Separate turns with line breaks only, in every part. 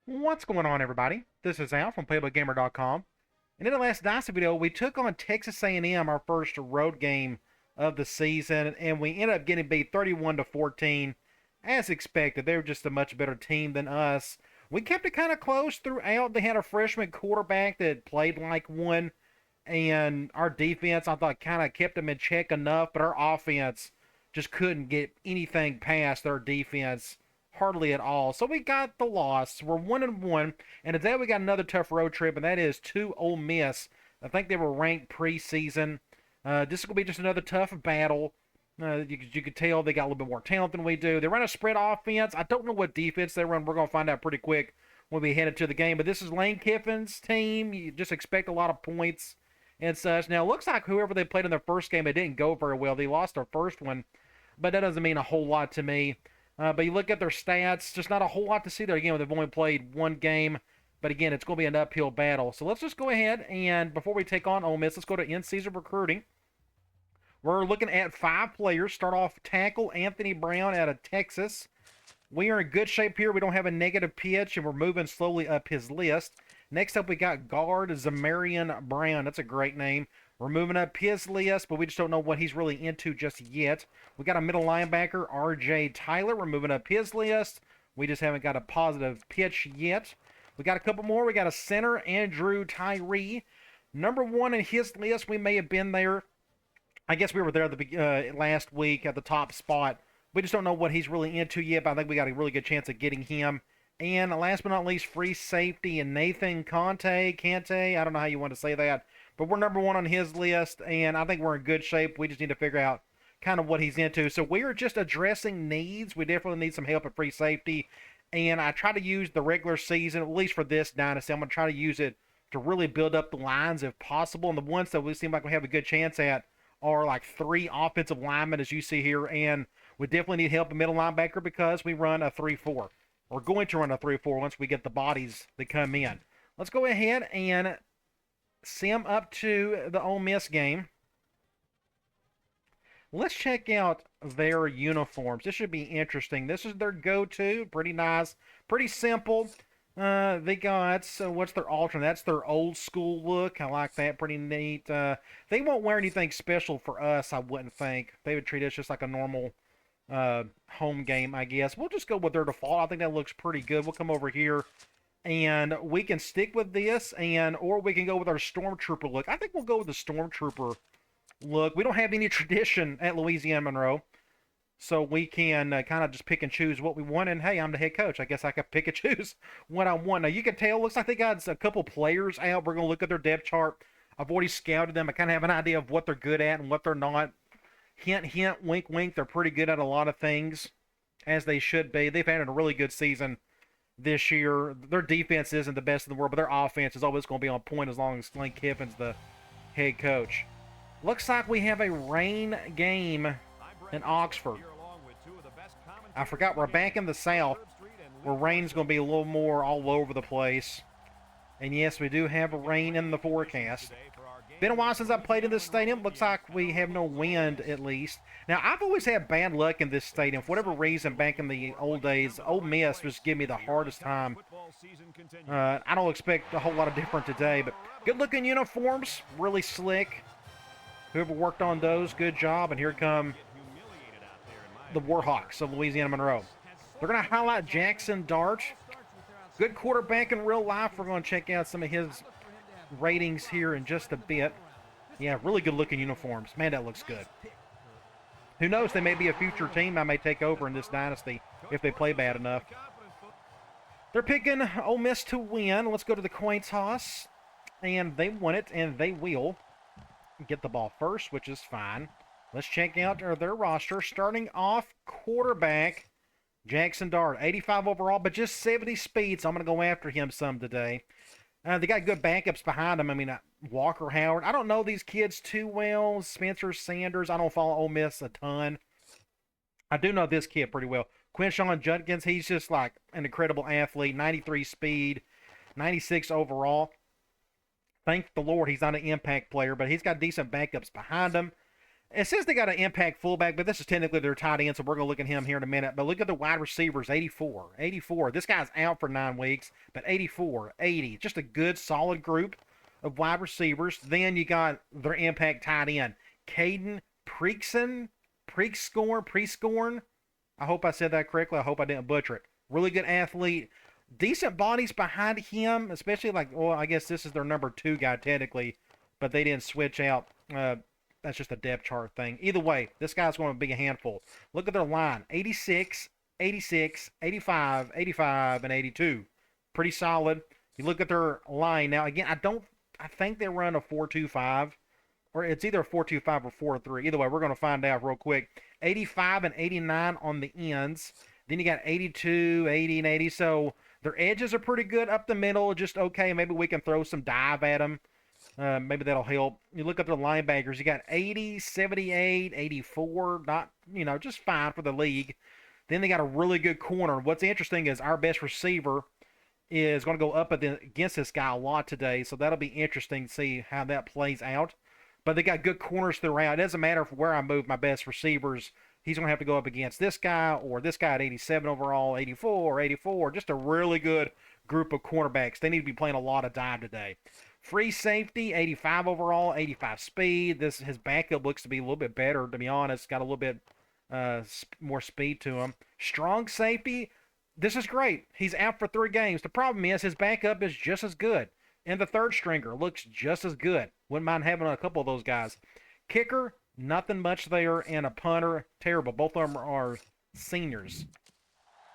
What's going on, everybody? This is Al from PlaybookGamer.com. And in the last Dynasty video, we took on Texas A&M, our first road game of the season, and we ended up getting beat 31-14. As expected, they were just a much better team than us. We kept it kind of close throughout. They had a freshman quarterback that played like one, and our defense, I thought, kind of kept them in check enough, but our offense just couldn't get anything past their defense. Hardly at all. So we got the loss. We're 1-1, and today we got another tough road trip, and that is to Ole Miss. I think they were ranked preseason. This is going to be just another tough battle. You could tell they got a little bit more talent than we do. They run a spread offense. I don't know what defense they run. We're going to find out pretty quick when we head into the game. But this is Lane Kiffin's team. You just expect a lot of points and such. Now, it looks like whoever they played in their first game, it didn't go very well. They lost their first one, but that doesn't mean a whole lot to me. But you look at their stats, just not a whole lot to see there. Again, they've only played one game. But again, it's going to be an uphill battle. So let's just go ahead and before we take on Ole Miss, let's go to in-season recruiting. We're looking at 5 players. Start off tackle Anthony Brown out of Texas. We are in good shape here. We don't have a negative pitch, and we're moving slowly up his list. Next up, we got guard Zamarian Brown. That's a great name. We're moving up his list, but we just don't know what he's really into just yet. We got a middle linebacker, R.J. Tyler. We're moving up his list. We just haven't got a positive pitch yet. We got a couple more. We got a center, Andrew Tyree. Number 1 in his list. We may have been there. I guess we were there last week at the top spot. We just don't know what he's really into yet, but I think we got a really good chance of getting him. And last but not least, free safety and Nathan Kante, I don't know how you want to say that. But we're number 1 on his list, and I think we're in good shape. We just need to figure out kind of what he's into. So we are just addressing needs. We definitely need some help at free safety. And I try to use the regular season, at least for this dynasty. I'm going to try to use it to really build up the lines if possible. And the ones that we seem like we have a good chance at are like 3 offensive linemen, as you see here. And we definitely need help at middle linebacker because we run a 3-4. We're going to run a 3-4 once we get the bodies that come in. Let's go ahead and sim up to the Ole Miss game. Let's check out their uniforms. This should be interesting. This is their go-to. Pretty nice. Pretty simple. They got, so what's their alternate? That's their old school look. I like that. Pretty neat. They won't wear anything special for us, I wouldn't think. They would treat us just like a normal home game, I guess. We'll just go with their default. I think that looks pretty good. We'll come over here and we can stick with this, or we can go with our Stormtrooper look. I think we'll go with the Stormtrooper look. We don't have any tradition at Louisiana Monroe, so we can kind of just pick and choose what we want. And hey, I'm the head coach. I guess I can pick and choose what I want. Now, you can tell, looks like they got a couple players out. We're going to look at their depth chart. I've already scouted them. I kind of have an idea of what they're good at and what they're not. Hint, hint, wink, wink. They're pretty good at a lot of things, as they should be. They've had a really good season this year. Their defense isn't the best in the world, but their offense is always going to be on point as long as Lane Kiffin's the head coach. Looks like we have a rain game in Oxford. I forgot we're back in the South, where rain's going to be a little more all over the place. And yes, we do have rain in the forecast. Been a while since I've played in this stadium. Looks like we have no wind, at least. Now, I've always had bad luck in this stadium. For whatever reason, back in the old days, Ole Miss just give me the hardest time. I don't expect a whole lot of different today, but good-looking uniforms, really slick. Whoever worked on those, good job. And here come the Warhawks of Louisiana Monroe. They're going to highlight Jackson Dart. Good quarterback in real life. We're going to check out some of his ratings here in just a bit. Yeah, really good looking uniforms. Man, that looks good. Who knows, they may be a future team I may take over in this dynasty if they play bad enough. They're picking Ole Miss to win. Let's go to the coin toss. And they won it, and they will get the ball first, which is fine. Let's check out their roster. Starting off, quarterback Jackson Dart, 85 overall, but just 70 speed, so I'm going to go after him some today. They got good backups behind them. I mean, Walker Howard. I don't know these kids too well. Spencer Sanders. I don't follow Ole Miss a ton. I do know this kid pretty well. Quinshawn Judkins. He's just like an incredible athlete. 93 speed, 96 overall. Thank the Lord he's not an impact player, but he's got decent backups behind him. It says they got an impact fullback, but this is technically their tight end, so we're going to look at him here in a minute. But look at the wide receivers, 84. 84. This guy's out for 9 weeks, but 84, 80. Just a good, solid group of wide receivers. Then you got their impact tight end, Caden Preescorn. I hope I said that correctly. I hope I didn't butcher it. Really good athlete. Decent bodies behind him, especially like, well, I guess this is their number 2 guy technically, but they didn't switch out. That's just a depth chart thing. Either way, this guy's going to be a handful. Look at their line. 86, 86, 85, 85, and 82. Pretty solid. You look at their line. Now, again, I think they run a 4-2-5, or it's either a 4-2-5 or 4-3. Either way, we're going to find out real quick. 85 and 89 on the ends. Then you got 82, 80, and 80. So their edges are pretty good up the middle. Just okay. Maybe we can throw some dive at them. Maybe that'll help. You look at the linebackers. You got 80, 78, 84. Not, just fine for the league. Then they got a really good corner. What's interesting is our best receiver is going to go up against this guy a lot today. So that'll be interesting to see how that plays out. But they got good corners throughout. It doesn't matter where I move my best receivers. He's going to have to go up against this guy or this guy at 87 overall, 84, 84. Just a really good group of cornerbacks. They need to be playing a lot of dive today. Free safety, 85 overall, 85 speed. His backup looks to be a little bit better, to be honest. Got a little bit more speed to him. Strong safety, this is great. He's out for 3 games. The problem is his backup is just as good. And the third stringer looks just as good. Wouldn't mind having a couple of those guys. Kicker, nothing much there. And a punter, terrible. Both of them are seniors.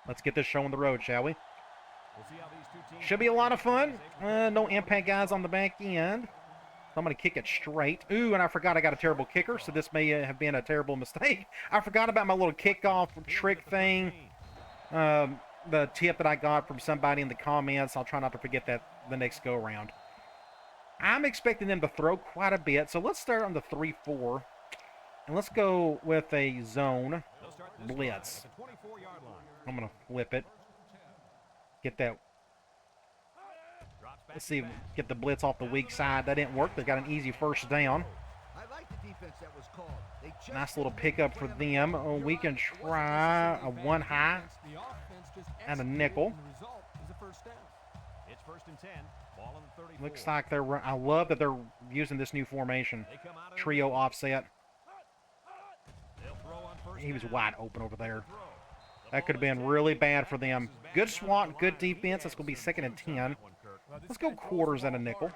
Let's get this show on the road, shall we? Should be a lot of fun. No impact guys on the back end. So I'm going to kick it straight. Ooh, and I forgot I got a terrible kicker, so this may have been a terrible mistake. I forgot about my little kickoff trick thing. The tip that I got from somebody in the comments. I'll try not to forget that the next go-around. I'm expecting them to throw quite a bit, so let's start on the 3-4. And let's go with a zone blitz. I'm going to flip it. Get that. Let's see, get the blitz off the weak side. That didn't work. They got an easy first down. Nice little pickup for them. Oh, we can try a 1 high and a nickel. Looks like I love that they're using this new formation. Trio offset. He was wide open over there. That could have been really bad for them. Good SWAT, good defense. That's going to be 2nd and 10. Let's go quarters and a nickel.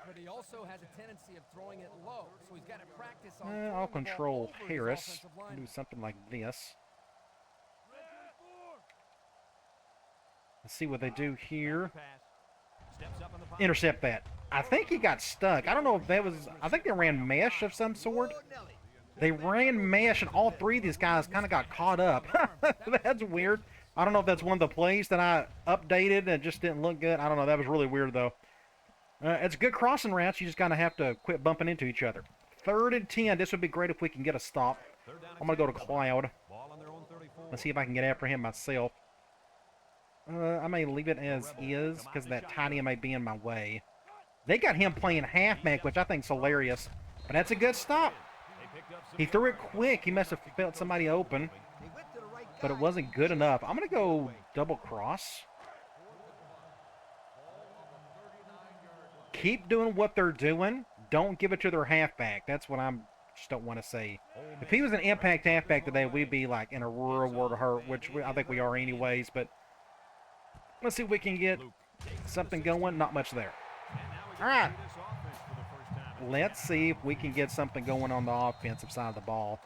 I'll control Harris. Do something like this. Let's see what they do here. Intercept that. I think he got stuck. I don't know if that was... I think they ran mesh of some sort. They ran mesh, and all 3 of these guys kind of got caught up. That's weird. I don't know if that's one of the plays that I updated and it just didn't look good. I don't know. That was really weird, though. It's good crossing routes. You just kind of have to quit bumping into each other. 3rd and 10. This would be great if we can get a stop. I'm going to go to Cloud. Let's see if I can get after him myself. I may leave it as is because that tight end may be in my way. They got him playing halfback, which I think is hilarious. But that's a good stop. He threw it quick. He must have felt somebody open. But it wasn't good enough. I'm going to go double cross. Keep doing what they're doing. Don't give it to their halfback. That's what I'm just don't want to say. If he was an impact halfback today, we'd be like in a real world of hurt, which I think we are anyways. But let's see if we can get something going. Not much there. All right. Let's see if we can get something going on the offensive side of the ball.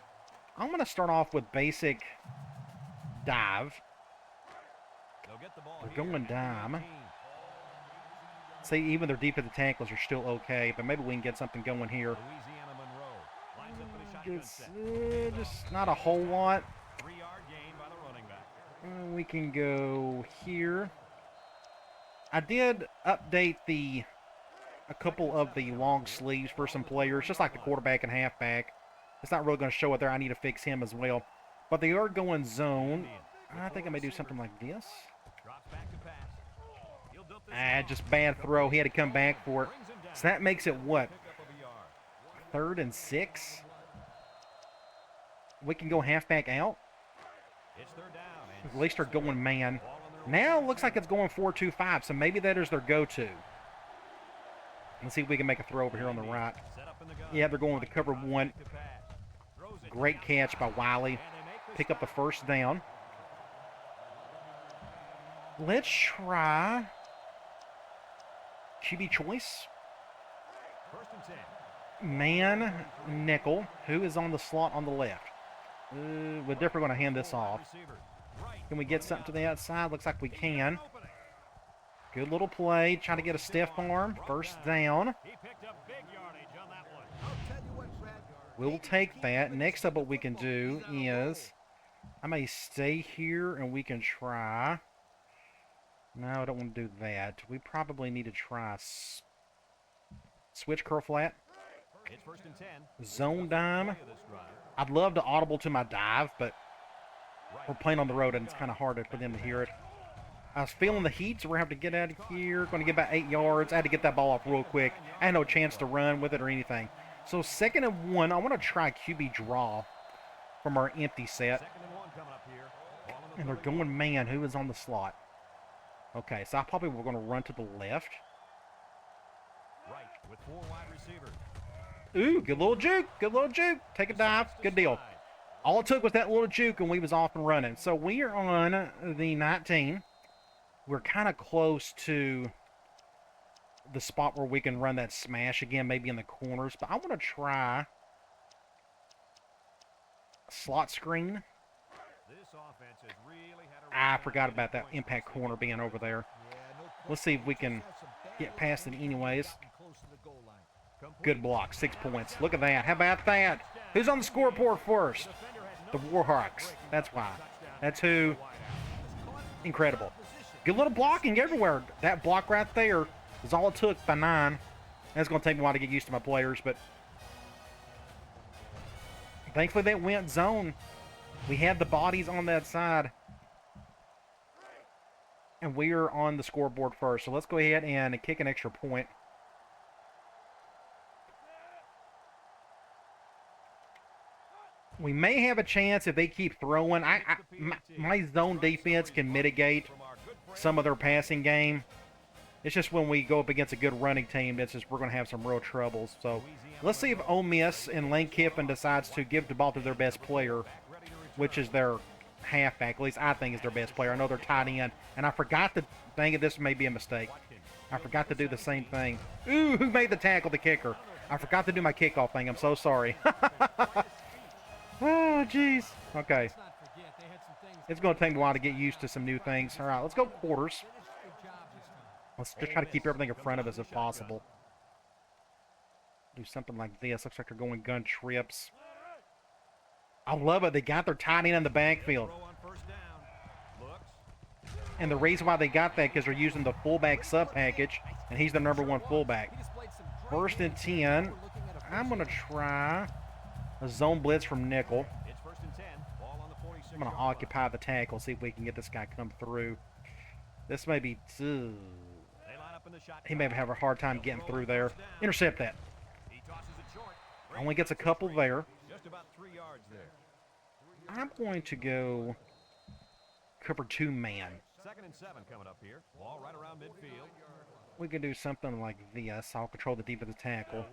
I'm going to start off with basic dive. They're going dime. See, even their defensive tackles are still okay, but maybe we can get something going here. It's just not a whole lot. We can go here. I did update a couple of the long sleeves for some players, just like the quarterback and halfback. It's not really going to show it there. I need to fix him as well. But they are going zone. I think I may do something like this. Just bad throw. He had to come back for it. So that makes it what? 3rd and 6? We can go halfback out. At least they're going man. Now it looks like it's going 4-2-5, so maybe that is their go-to. Let's see if we can make a throw over here on the right. Yeah, they're going with the cover one. Great catch by Wiley. Pick up the first down. Let's try QB choice. Man, nickel. Who is on the slot on the left? We're definitely going to hand this off. Can we get something to the outside? Looks like we can. Good little play. Trying to get a stiff arm. First down. We'll take that. Next up, what we can do is I may stay here and we can try. No, I don't want to do that. We probably need to try switch curl flat. Zone dime. I'd love to audible to my dive, but we're playing on the road and it's kind of hard for them to hear it. I was feeling the heat, so we're going to have to get out of here. Going to get about 8 yards. I had to get that ball off real quick. I had no chance to run with it or anything. So 2nd and 1, I want to try QB draw from our empty set. And they're going man. Who is on the slot? Okay, so I probably we're going to run to the left. Ooh, good little juke. Good little juke. Take a dive. Good deal. All it took was that little juke and we was off and running. So we are on the 19. We're kind of close to the spot where we can run that smash again, maybe in the corners. But I want to try slot screen. I forgot about that impact corner being over there. Let's see if we can get past it anyways. Good block, 6 points. Look at that. How about that? Who's on the scoreboard first? The Warhawks. That's why. That's who. Incredible. Good little blocking everywhere. That block right there is all it took by 9. That's going to take me a while to get used to my players, but thankfully they went zone. We had the bodies on that side. And we are on the scoreboard first. So let's go ahead and kick an extra point. We may have a chance if they keep throwing. My zone defense can mitigate some of their passing game. It's just when we go up against a good running team, it's just we're going to have some real troubles. So let's see if Ole Miss and Lane Kiffin decides to give the ball to their best player, which is their halfback. At least I think is their best player. I know they're tight end. And I forgot to, dang it, this may be a mistake. I forgot to do the same thing. Ooh, who made the tackle? The kicker. I forgot to do my kickoff thing. I'm so sorry. Oh, jeez. Okay. It's going to take a while to get used to some new things. All right, let's go quarters. Let's just try to keep everything in front of us if possible. Do something like this. Looks like they're going gun trips. I love it. They got their tight end in the backfield. And the reason why they got that because they're using the fullback sub package, and he's the #1 fullback. 1st and 10. I'm going to try a zone blitz from nickel. I'm going to occupy the tackle, see if we can get this guy come through. This may be... he may have a hard time getting through there. Intercept that. Only gets a couple there. I'm going to go cover 2 man.
2nd and 7 coming up here. Ball right around midfield.
We can do something like this. I'll control the defensive tackle.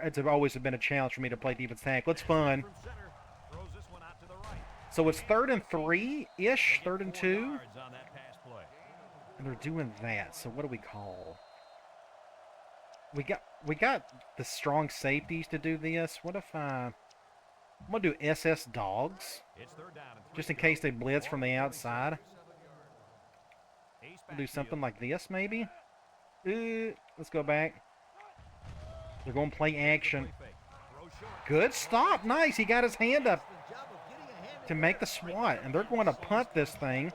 It's always been a challenge for me to play defensive tackle. It's fun. So it's 3rd and 3-ish, 3rd and 2. And they're doing that. So what do we call? We got the strong safeties to do this. What if I'm going to do SS dogs, just in case they blitz from the outside. We'll do something like this, maybe. Let's go back. They're going to play action. Good stop. Nice. He got his hand up to make the swat. And they're going to punt this thing.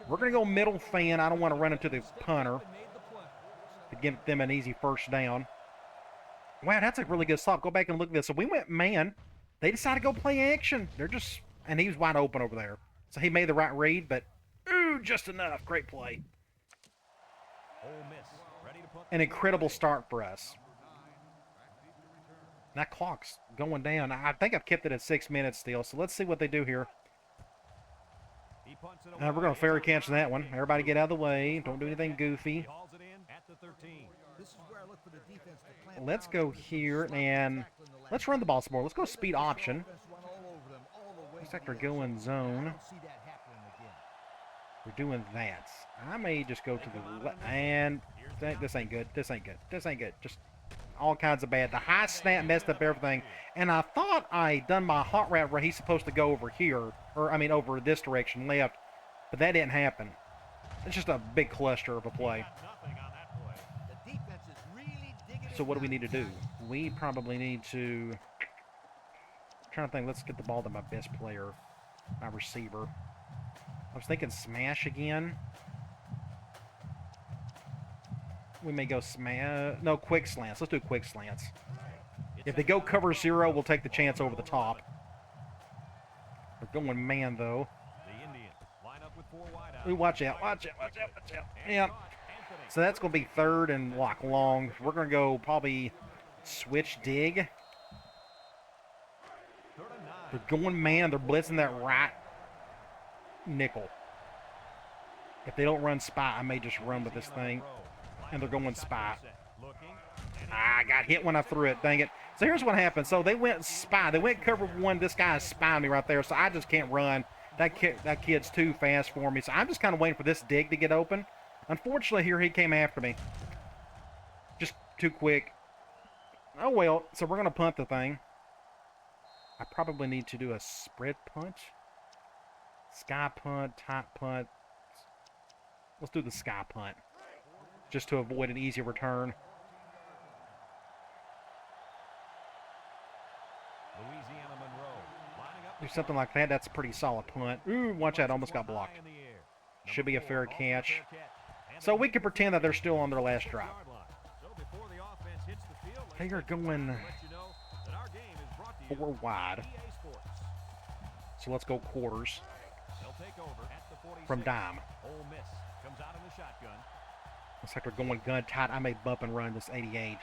We're going to go middle fan. I don't want to run into the punter to give them an easy first down. Wow, that's a really good stop. Go back and look at this. So we went man. They decided to go play action. They're just... and he was wide open over there. So he made the right read, but... ooh, just enough. Great play. An incredible start for us. That clock's going down. I think I've kept it at 6 minutes still, so let's see what they do here. We're going to fairy catch that one. Everybody get out of the way. Don't do anything goofy. Let's go here, and let's run the ball some more. Let's go speed option. Looks like they're going zone. We're doing that. I may just go to the left, and this ain't good. This ain't good. This ain't good. Just all kinds of bad. The high snap messed up everything, and I thought I done my hot route where he's supposed to go over here, or I mean over this direction, left, but that didn't happen. It's just a big cluster of a play. So what do we need to do? We probably need to... I'm trying to think. Let's get the ball to my best player, my receiver. I was thinking smash again. We may go smash. No, quick slants. Let's do quick slants. If they go cover 0, we'll take the chance over the top. We're going man, though. Ooh, watch out, watch out, watch out, watch out. Yeah. So that's going to be 3rd and like long. We're going to go probably switch dig. They're going man. They're blitzing that right nickel. If they don't run spy, I may just run with this thing. And they're going spy. I got hit when I threw it. Dang it. So here's what happened. So they went spy. They went cover 1. This guy is spying me right there. So I just can't run. That kid's too fast for me. So I'm just kind of waiting for this dig to get open. Unfortunately, here he came after me. Just too quick. Oh, well. So we're going to punt the thing. I probably need to do a spread punt. Sky punt, tight punt. Let's do the sky punt. Just to avoid an easy return.
Louisiana Monroe lining up
Do something like that. That's a pretty solid punt. Ooh, watch out. Almost got blocked. Should be a fair catch. So we can pretend that they're still on their last drive. They are going 4 wide. So let's go quarters. From dime. Looks like they're going gun tight. I may bump and run this 88.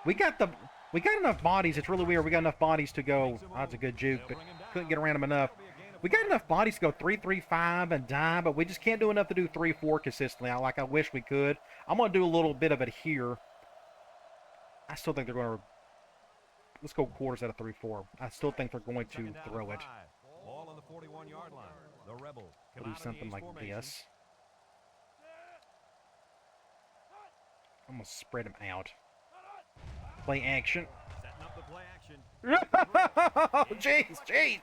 We got enough bodies. It's really weird. We got enough bodies to go. Oh, that's a good juke, but couldn't get around them enough. We got enough bodies to go 3-3-5 and dime, but we just can't do enough to do 3-4 consistently. I wish we could. I'm going to do a little bit of it here. I still think they're going to... Let's go quarters out of 3-4. I still think they're going to throw it.
Ball on the 41-yard line. The Rebels
We'll do something like this. I'm going to spread them out. Play action.
Setting up the play action.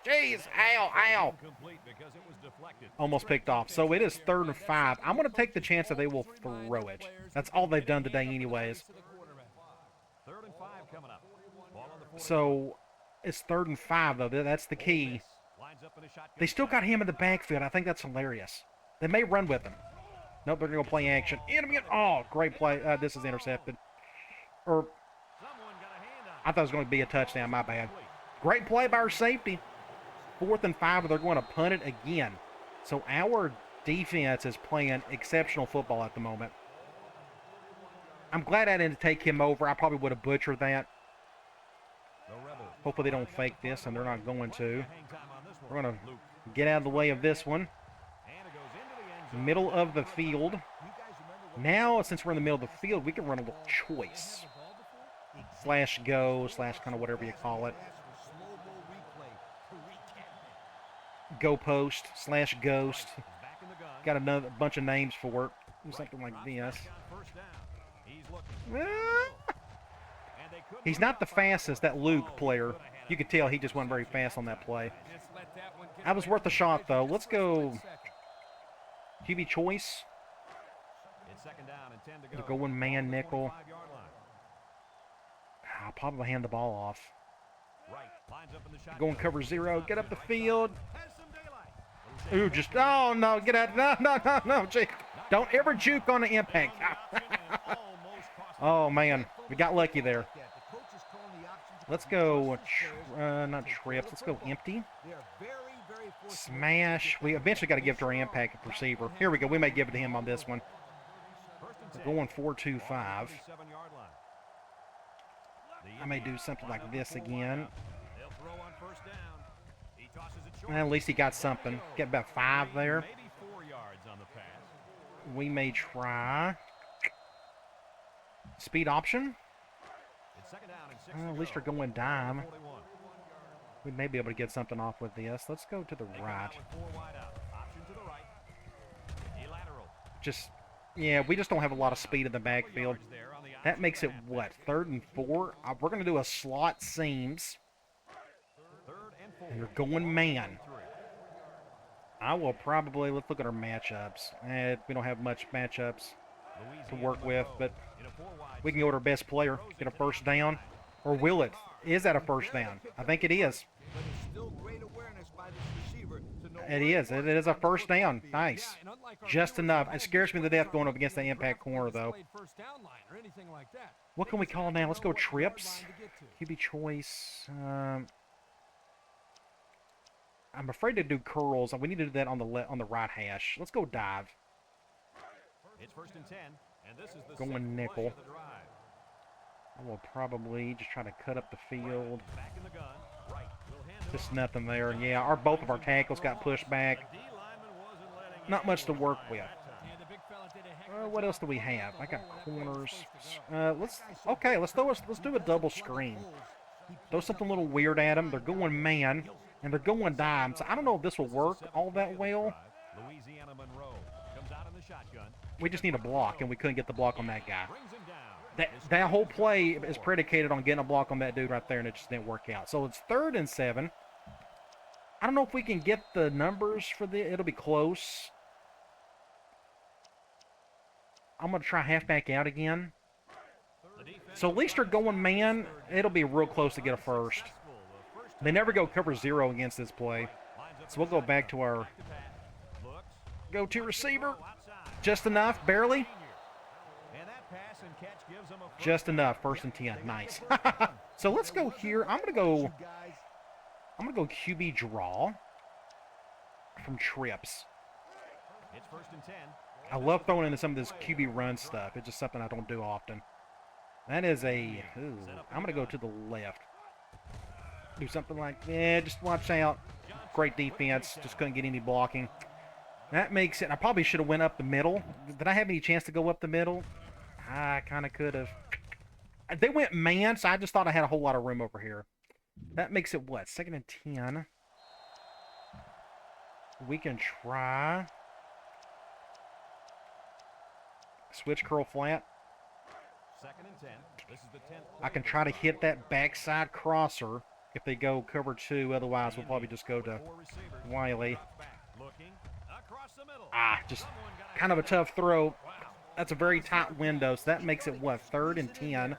Jeez. Ow. Almost picked off. So it is 3rd and 5. I'm going to take the chance that they will throw it. That's all they've done today anyways.
3rd and 5 coming up. Ball on the
So it's 3rd and 5, though. That's the key. They still got him in the backfield. I think that's hilarious. They may run with him. Nope, they're going to play action. Oh, great play. This is intercepted. Or I thought it was going to be a touchdown. My bad. Great play by our safety. 4th and 5, but they're going to punt it again. So our defense is playing exceptional football at the moment. I'm glad I didn't take him over. I probably would have butchered that. Hopefully they don't fake this, and they're not going to. We're going to get out of the way of this one. Middle of the field. Now, since we're in the middle of the field, we can run a little choice. Slash go, slash kind of whatever you call it. Go post, slash ghost. Got another bunch of names for it. Do something like this. He's not the fastest, that Luke player. You could tell he just went very fast on that play. That was worth a shot, though. Let's go QB choice. They're going man nickel. I'll probably hand the ball off. Going cover 0. Get up the field. Ooh, just... Oh, no. Get out. No. Gee. Don't ever juke on the impact. Oh, man. We got lucky there. Let's go... not trips. Let's go empty. Smash. We eventually got to give it to our impact receiver. Here we go. We may give it to him on this one. We're going 4-2-5. I may do something like this again.
They'll throw on first down. He tosses it short.
Well, at least he got something. Get about 5 there.
Maybe 4 yards on the pass.
We may try speed option.
It's second down and 6
At least
to
they're
go.
going dime.
41.
We may be able to get something off with this. Let's go to the
They come
right.
out with 4 wide out. Option to the right. A lateral.
Just, yeah, we just don't have a lot of speed in the backfield.
Yards there on the
That makes it, what, 3rd and 4? We're going to do a slot seams.
3rd and 4.
And we're going man. I will probably, let's look at our matchups. We don't have much matchups to work with, but we can go with our best player, get a first down. Or will it? Is that a first down? I think it is.
But it's still great awareness by this receiver to know
It is. It is a first down. Nice. Just enough. It scares me to death going up against the impact corner, though. What can we call now? Let's go trips. QB choice. I'm afraid to do curls. We need to do that on the right hash. Let's go dive.
It's 1st and 10, and this is the
Going
second
nickel.
play of the drive.
I will probably just try to cut up the field.
Back in the gun. Right. We'll hand it
Just
off.
nothing there. Yeah, both of our tackles got pushed back.
The D lineman wasn't letting
Not much to
anyone
work
by
with.
that time.
What else do we have? I got corners. Let's do a double screen. Throw something a little weird at them. They're going man, and they're going dime. So I don't know if this will work all that well.
Louisiana Monroe comes out in the shotgun.
We just need a block, and we couldn't get the block on that guy.
Brings him down.
That whole play is predicated on getting a block on that dude right there, and it just didn't work out. So it's 3rd and 7. I don't know if we can get the numbers for the. It'll be close. I'm going to try halfback out again. So at least they're going man. It'll be real close to get a first. They never go cover 0 against this play. So we'll go back to our go-to receiver. Just enough, barely.
And that pass and catch gives him a first
Just enough. 1st and 10. Nice. So let's go here. I'm gonna go QB draw from trips.
It's 1st and 10.
I love throwing into some of this QB run stuff. It's just something I don't do often. That is a. Ooh, I'm gonna go to the left. Do something like, yeah, just watch out. Great defense. Just couldn't get any blocking. That makes it. I probably should have went up the middle. Did I have any chance to go up the middle? I kind of could have. They went man, so I just thought I had a whole lot of room over here. That makes it what? 2nd and 10. We can try. Switch curl flat.
2nd and 10. This is the 10th.
I can try to hit that backside crosser if they go cover 2. Otherwise, we'll probably just go to Wiley.
Looking across the middle.
Just kind of a tough throw. That's a very tight window, so that makes it, what, 3rd and 10.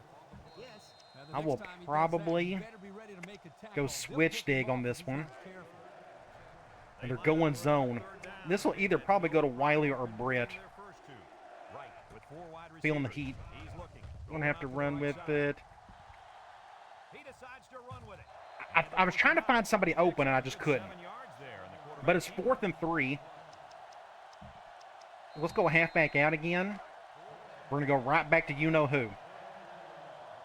I will probably go switch dig on this one. And they're going zone. This will either probably go to Wiley or Britt. Feeling the heat. Going to have to run with it.
He decides to run with it.
I was trying to find somebody open, and I just couldn't. But it's 4th and 3. Let's go halfback out again. We're going to go right back to you-know-who.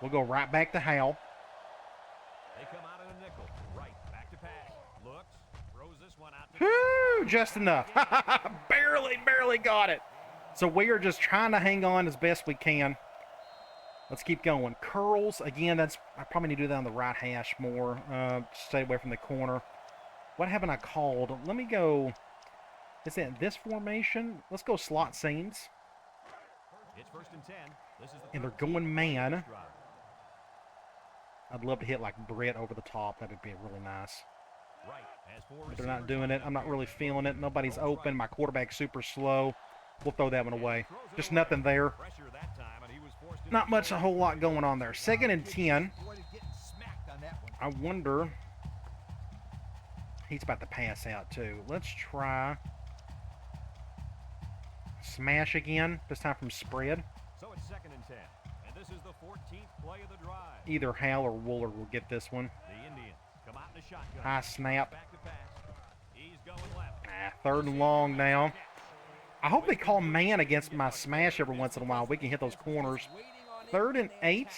We'll go right back to Hal.
They come out in a nickel. Right, back to pass. Looks, throws this one out.
Whew, just enough. barely got it. So we are just trying to hang on as best we can. Let's keep going. Curls, again, I probably need to do that on the right hash more. Stay away from the corner. What haven't I called? Let me go. Is it this formation? Let's go slot seams.
It's 1st and 10. This is the
And they're going man. I'd love to hit like Britt over the top. That would be really nice.
Right, has 4
But they're not doing it. I'm not really feeling it. Nobody's open. My quarterback's super slow. We'll throw that one away. Just nothing there.
pressure that time, and he was forced into
Not much, a whole lot going on there. 2nd and 10. I wonder. He's about to pass out too. Let's try smash again. This time from spread.
So it's 2nd and 10. And this is the 14th play of the drive.
Either Hal or Wooler will get this one.
The Indians come out in a shotgun.
High snap.
Back to pass. He's going left.
3rd and long now. I hope they call man against my smash every once in a while. We can hit those corners. 3rd and 8.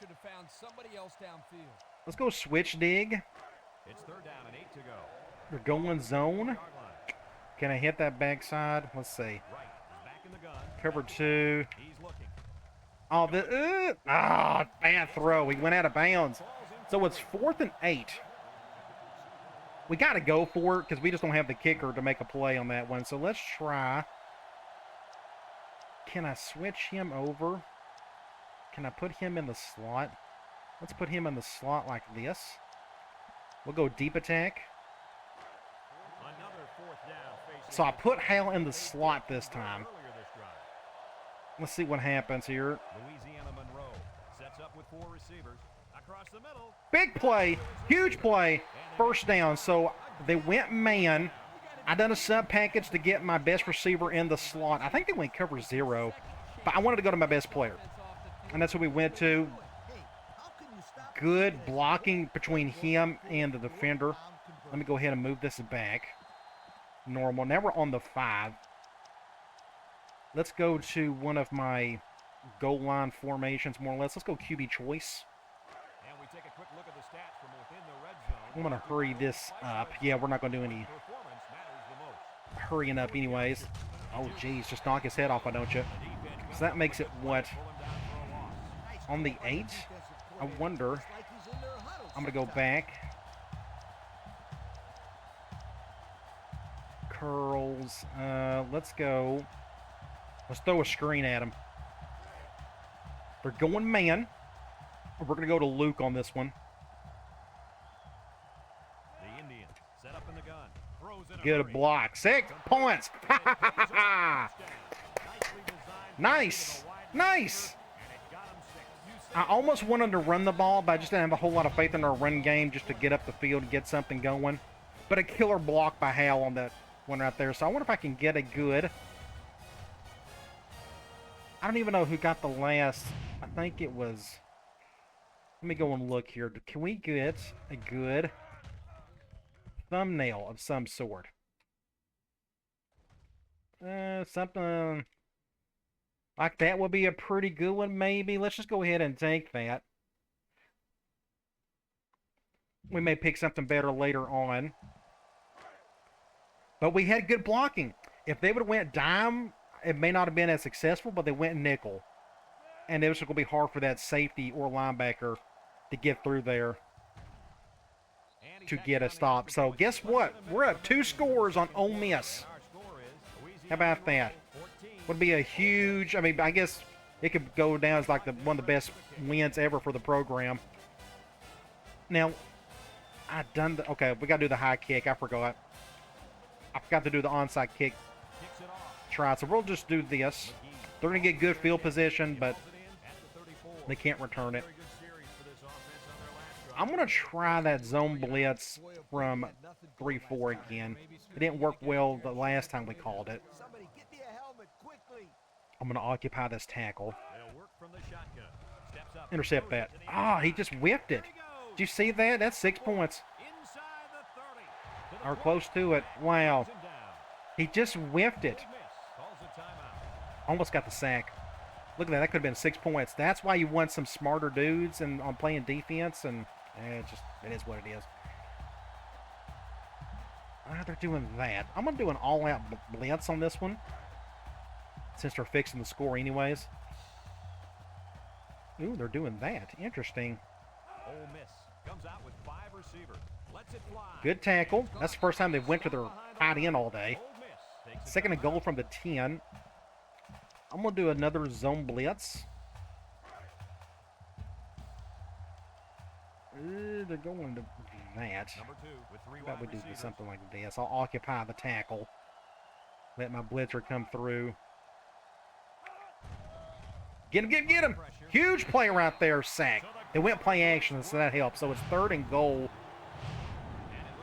should have found somebody else downfield.
Let's go switch dig.
It's 3rd down and 8 to go.
They're going zone.
Yard line.
Can I hit that backside? Let's see.
Right. He's back in the gun.
Cover 2.
He's looking.
Oh, bad throw. He went out of bounds. So it's 4th and 8. We got to go for it because we just don't have the kicker to make a play on that one. So let's try. Can I switch him over? Can I put him in the slot? Let's put him in the slot like this. We'll go deep attack.
Another 4th down facing
So I put Hal in the slot this time.
earlier this drive.
Let's see what happens here.
Louisiana Monroe sets up with 4 receivers. Across the middle.
Big play. Huge play. First down. So they went man. I done a sub package to get my best receiver in the slot. I think they went cover 0. But I wanted to go to my best player. And that's what we went to. Good blocking between him and the defender. Let me go ahead and move this back. Normal. Now we're on the 5. Let's go to one of my goal line formations, more or less. Let's go QB choice.
And we take a quick look at the stats from within the red zone.
I'm going to hurry this up. Yeah, we're not going to do any
Performance matters the most.
hurrying up anyways. Oh, geez. Just knock his head off, why don't you? So that makes it what?
Pull him down for a loss.
On the 8? I wonder. I'm going to go back. Curls. Let's go. Let's throw a screen at him. They're going man. We're going to go to Luke on this one.
The Indians set up in the gun. Throws in a
Good
hurry.
block. 6 points. Nice. Nice. I almost wanted to run the ball, but I just didn't have a whole lot of faith in our run game just to get up the field and get something going. But a killer block by Hal on that one right there. So I wonder if I can get a good. I don't even know who got the last. I think it was. Let me go and look here. Can we get a good thumbnail of some sort? Something like that would be a pretty good one, maybe. Let's just go ahead and take that. We may pick something better later on. But we had good blocking. If they would have went dime, it may not have been as successful, but they went nickel. And it was going to be hard for that safety or linebacker to get through there to get a stop. So guess what? We're up 2 scores on Ole Miss. How about that? Would be a huge, I mean, I guess it could go down as like one of the best wins ever for the program. Now, okay, we got to do the high kick. I forgot. I forgot to do the onside kick try. So we'll just do this. They're going to get good field position, but they can't return it. I'm going to try that zone blitz from 3-4 again. It didn't work well the last time we called it. I'm going to occupy this tackle. Intercept that. Ah, he just whipped it. Did you see that? That's 6 points. Or close to it. Wow. He just whiffed it. Almost got the sack. Look at that. That could have been 6 points. That's why you want some smarter dudes and on playing defense. And it is what it is. They're doing that. I'm going to do an all-out blitz on this one, since they're fixing the score anyways. Ooh, they're doing that. Interesting.
Ole Miss comes out with 5 receivers. Lets it fly.
Good tackle. That's the first time they went to their tight end all day. Second and goal from the 10. I'm going to do another zone blitz. They're going to that.
Number 2 with 3
How about we
wide
do
receivers.
something like this? I'll occupy the tackle. Let my blitzer come through. Get him, get him. Huge play right there, sack. They went play action, so that helps. So it's 3rd and goal.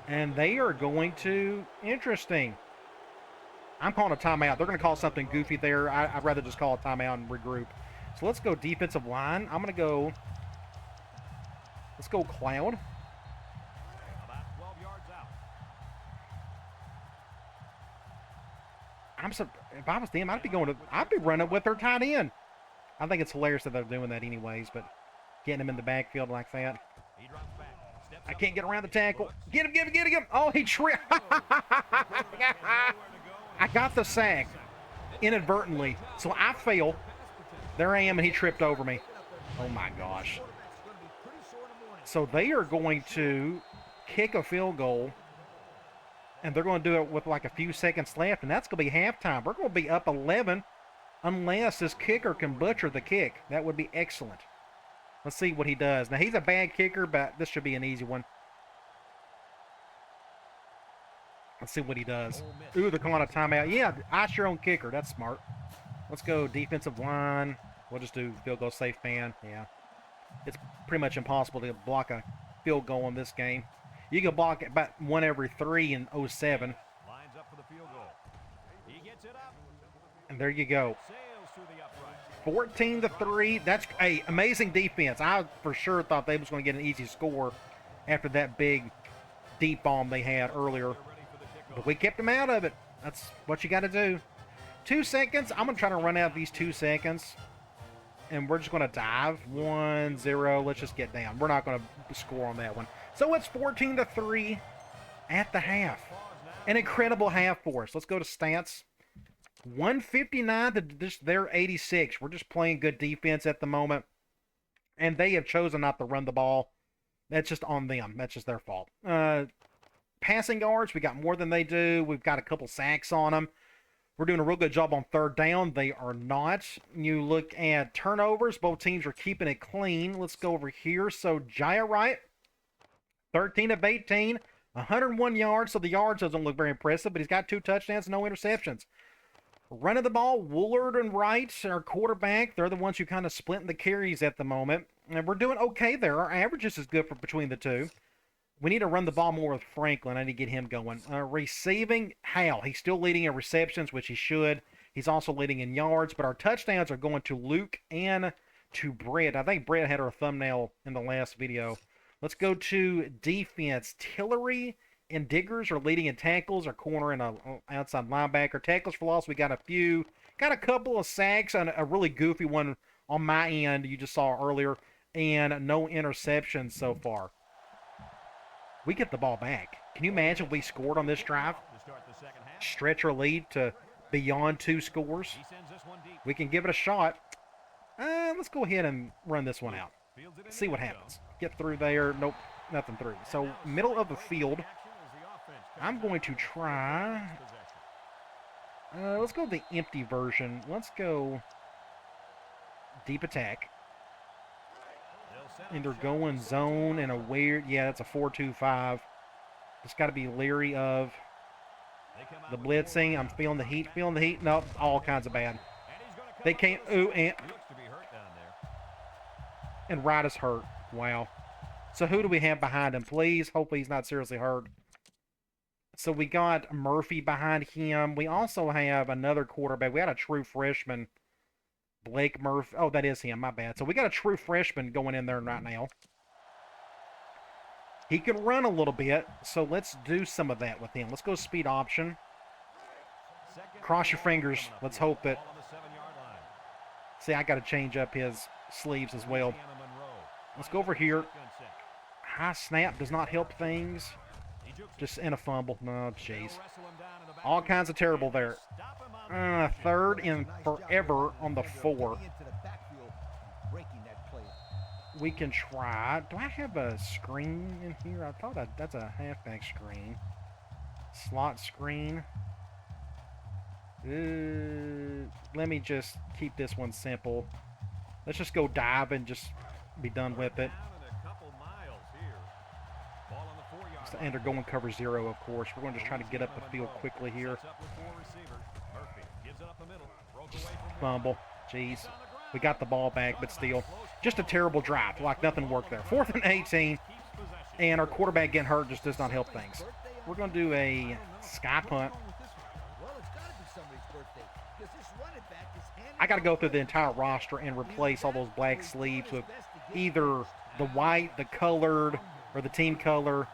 And they are going to, interesting. I'm calling a timeout. They're going to call something goofy there. I'd rather just call a timeout and regroup. So let's go defensive line. I'm going to go, let's go Cloud.
About 12 yards out.
If I was them, I'd be running with their tight end. I think it's hilarious that they're doing that anyways, but getting him in the backfield like that.
He drops back. Steps
I
up
can't
the
get around the
line.
tackle.
Looks.
Get him, get him, get him. Oh, he tripped. I got the sack inadvertently, so I fell. There I am, and he tripped over me. Oh, my gosh. So they are going to kick a field goal, and they're going to do it with like a few seconds left, and that's going to be halftime. We're going to be up 11 unless this kicker can butcher the kick. That would be excellent. Let's see what he does. Now, he's a bad kicker, but this should be an easy one. Let's see what he does. Ooh, they're calling a timeout. Yeah, ice your own kicker. That's smart. Let's go defensive line. We'll just do field goal safe man. Yeah. It's pretty much impossible to block a field goal in this game. You can block about 1 every 3 in 07.
Lines up for the field goal. He gets it up.
And there you go.
Sails through the upright.
14-3. That's a amazing defense. I for sure thought they was going to get an easy score after that big deep bomb they had earlier. But we kept them out of it. That's what you got to do. 2 seconds. I'm going to try to run out these 2 seconds. And we're just going to dive. 1-0. Let's just get down. We're not going to score on that one. So it's 14-3 at the half. An incredible half for us. Let's go to stats. 159 to just their 86. We're just playing good defense at the moment. And they have chosen not to run the ball. That's just on them. That's just their fault. Passing yards, we got more than they do. We've got a couple sacks on them. We're doing a real good job on third down. They are not. You look at turnovers. Both teams are keeping it clean. Let's go over here. So, Jaya Wright, 13 of 18, 101 yards. So, the yards doesn't look very impressive, but he's got 2 touchdowns, no interceptions. Running the ball, Woolard and Wright, our quarterback. They're the ones who kind of splitting the carries at the moment. And we're doing okay there. Our averages is good for between the two. We need to run the ball more with Franklin. I need to get him going. Receiving, Hal. He's still leading in receptions, which he should. He's also leading in yards. But our touchdowns are going to Luke and to Brett. I think Brett had our thumbnail in the last video. Let's go to defense. Tillery and Diggers are leading in tackles. Our corner and an outside linebacker. Tackles for loss, we got a few. Got a couple of sacks and a really goofy one on my end you just saw earlier. And no interceptions so far. We get the ball back. Can you imagine if we scored on this drive?
To start the second half.
Stretch our lead to beyond 2 scores.
He sends this one deep.
We can give it a shot. Let's go ahead and run this one out.
Fields it in
See
the
what
end
happens. Get through there. Nope, nothing through. So, middle of the field. I'm going to try. Let's go the empty version. Let's go deep attack. And they're going zone and a weird, yeah, that's a 4-2-5. Just got to be leery of the blitzing. I'm feeling the heat, Nope, all kinds of bad. They can't, ooh, and Wright is hurt. Wow. So who do we have behind him? Please, hopefully he's not seriously hurt. So we got Murphy behind him. We also have another quarterback. We got a true freshman. Blake Murphy. Oh, that is him. My bad. So we got a true freshman going in there right now. He can run a little bit, so let's do some of that with him. Let's go speed option. Cross your fingers. Let's hope that... See, I got to change up his sleeves as well. Let's go over here. High snap does not help things. Just in a fumble. No, jeez. All kinds of terrible there. Third and forever on the 4. We can try. Do I have a screen in here? I thought that's a halfback screen. Slot screen. Let me just keep this one simple. Let's just go dive and just be done with it. And they're going cover 0, of course. We're going to just try to get up the field quickly here. Fumble. Jeez. We got the ball back, but still. Just a terrible drive. Like nothing worked there. 4th and 18. And our quarterback getting hurt just does not help things. We're going to do a sky punt. I got to go through the entire roster and replace all those black sleeves with either the white, the colored, or the team color,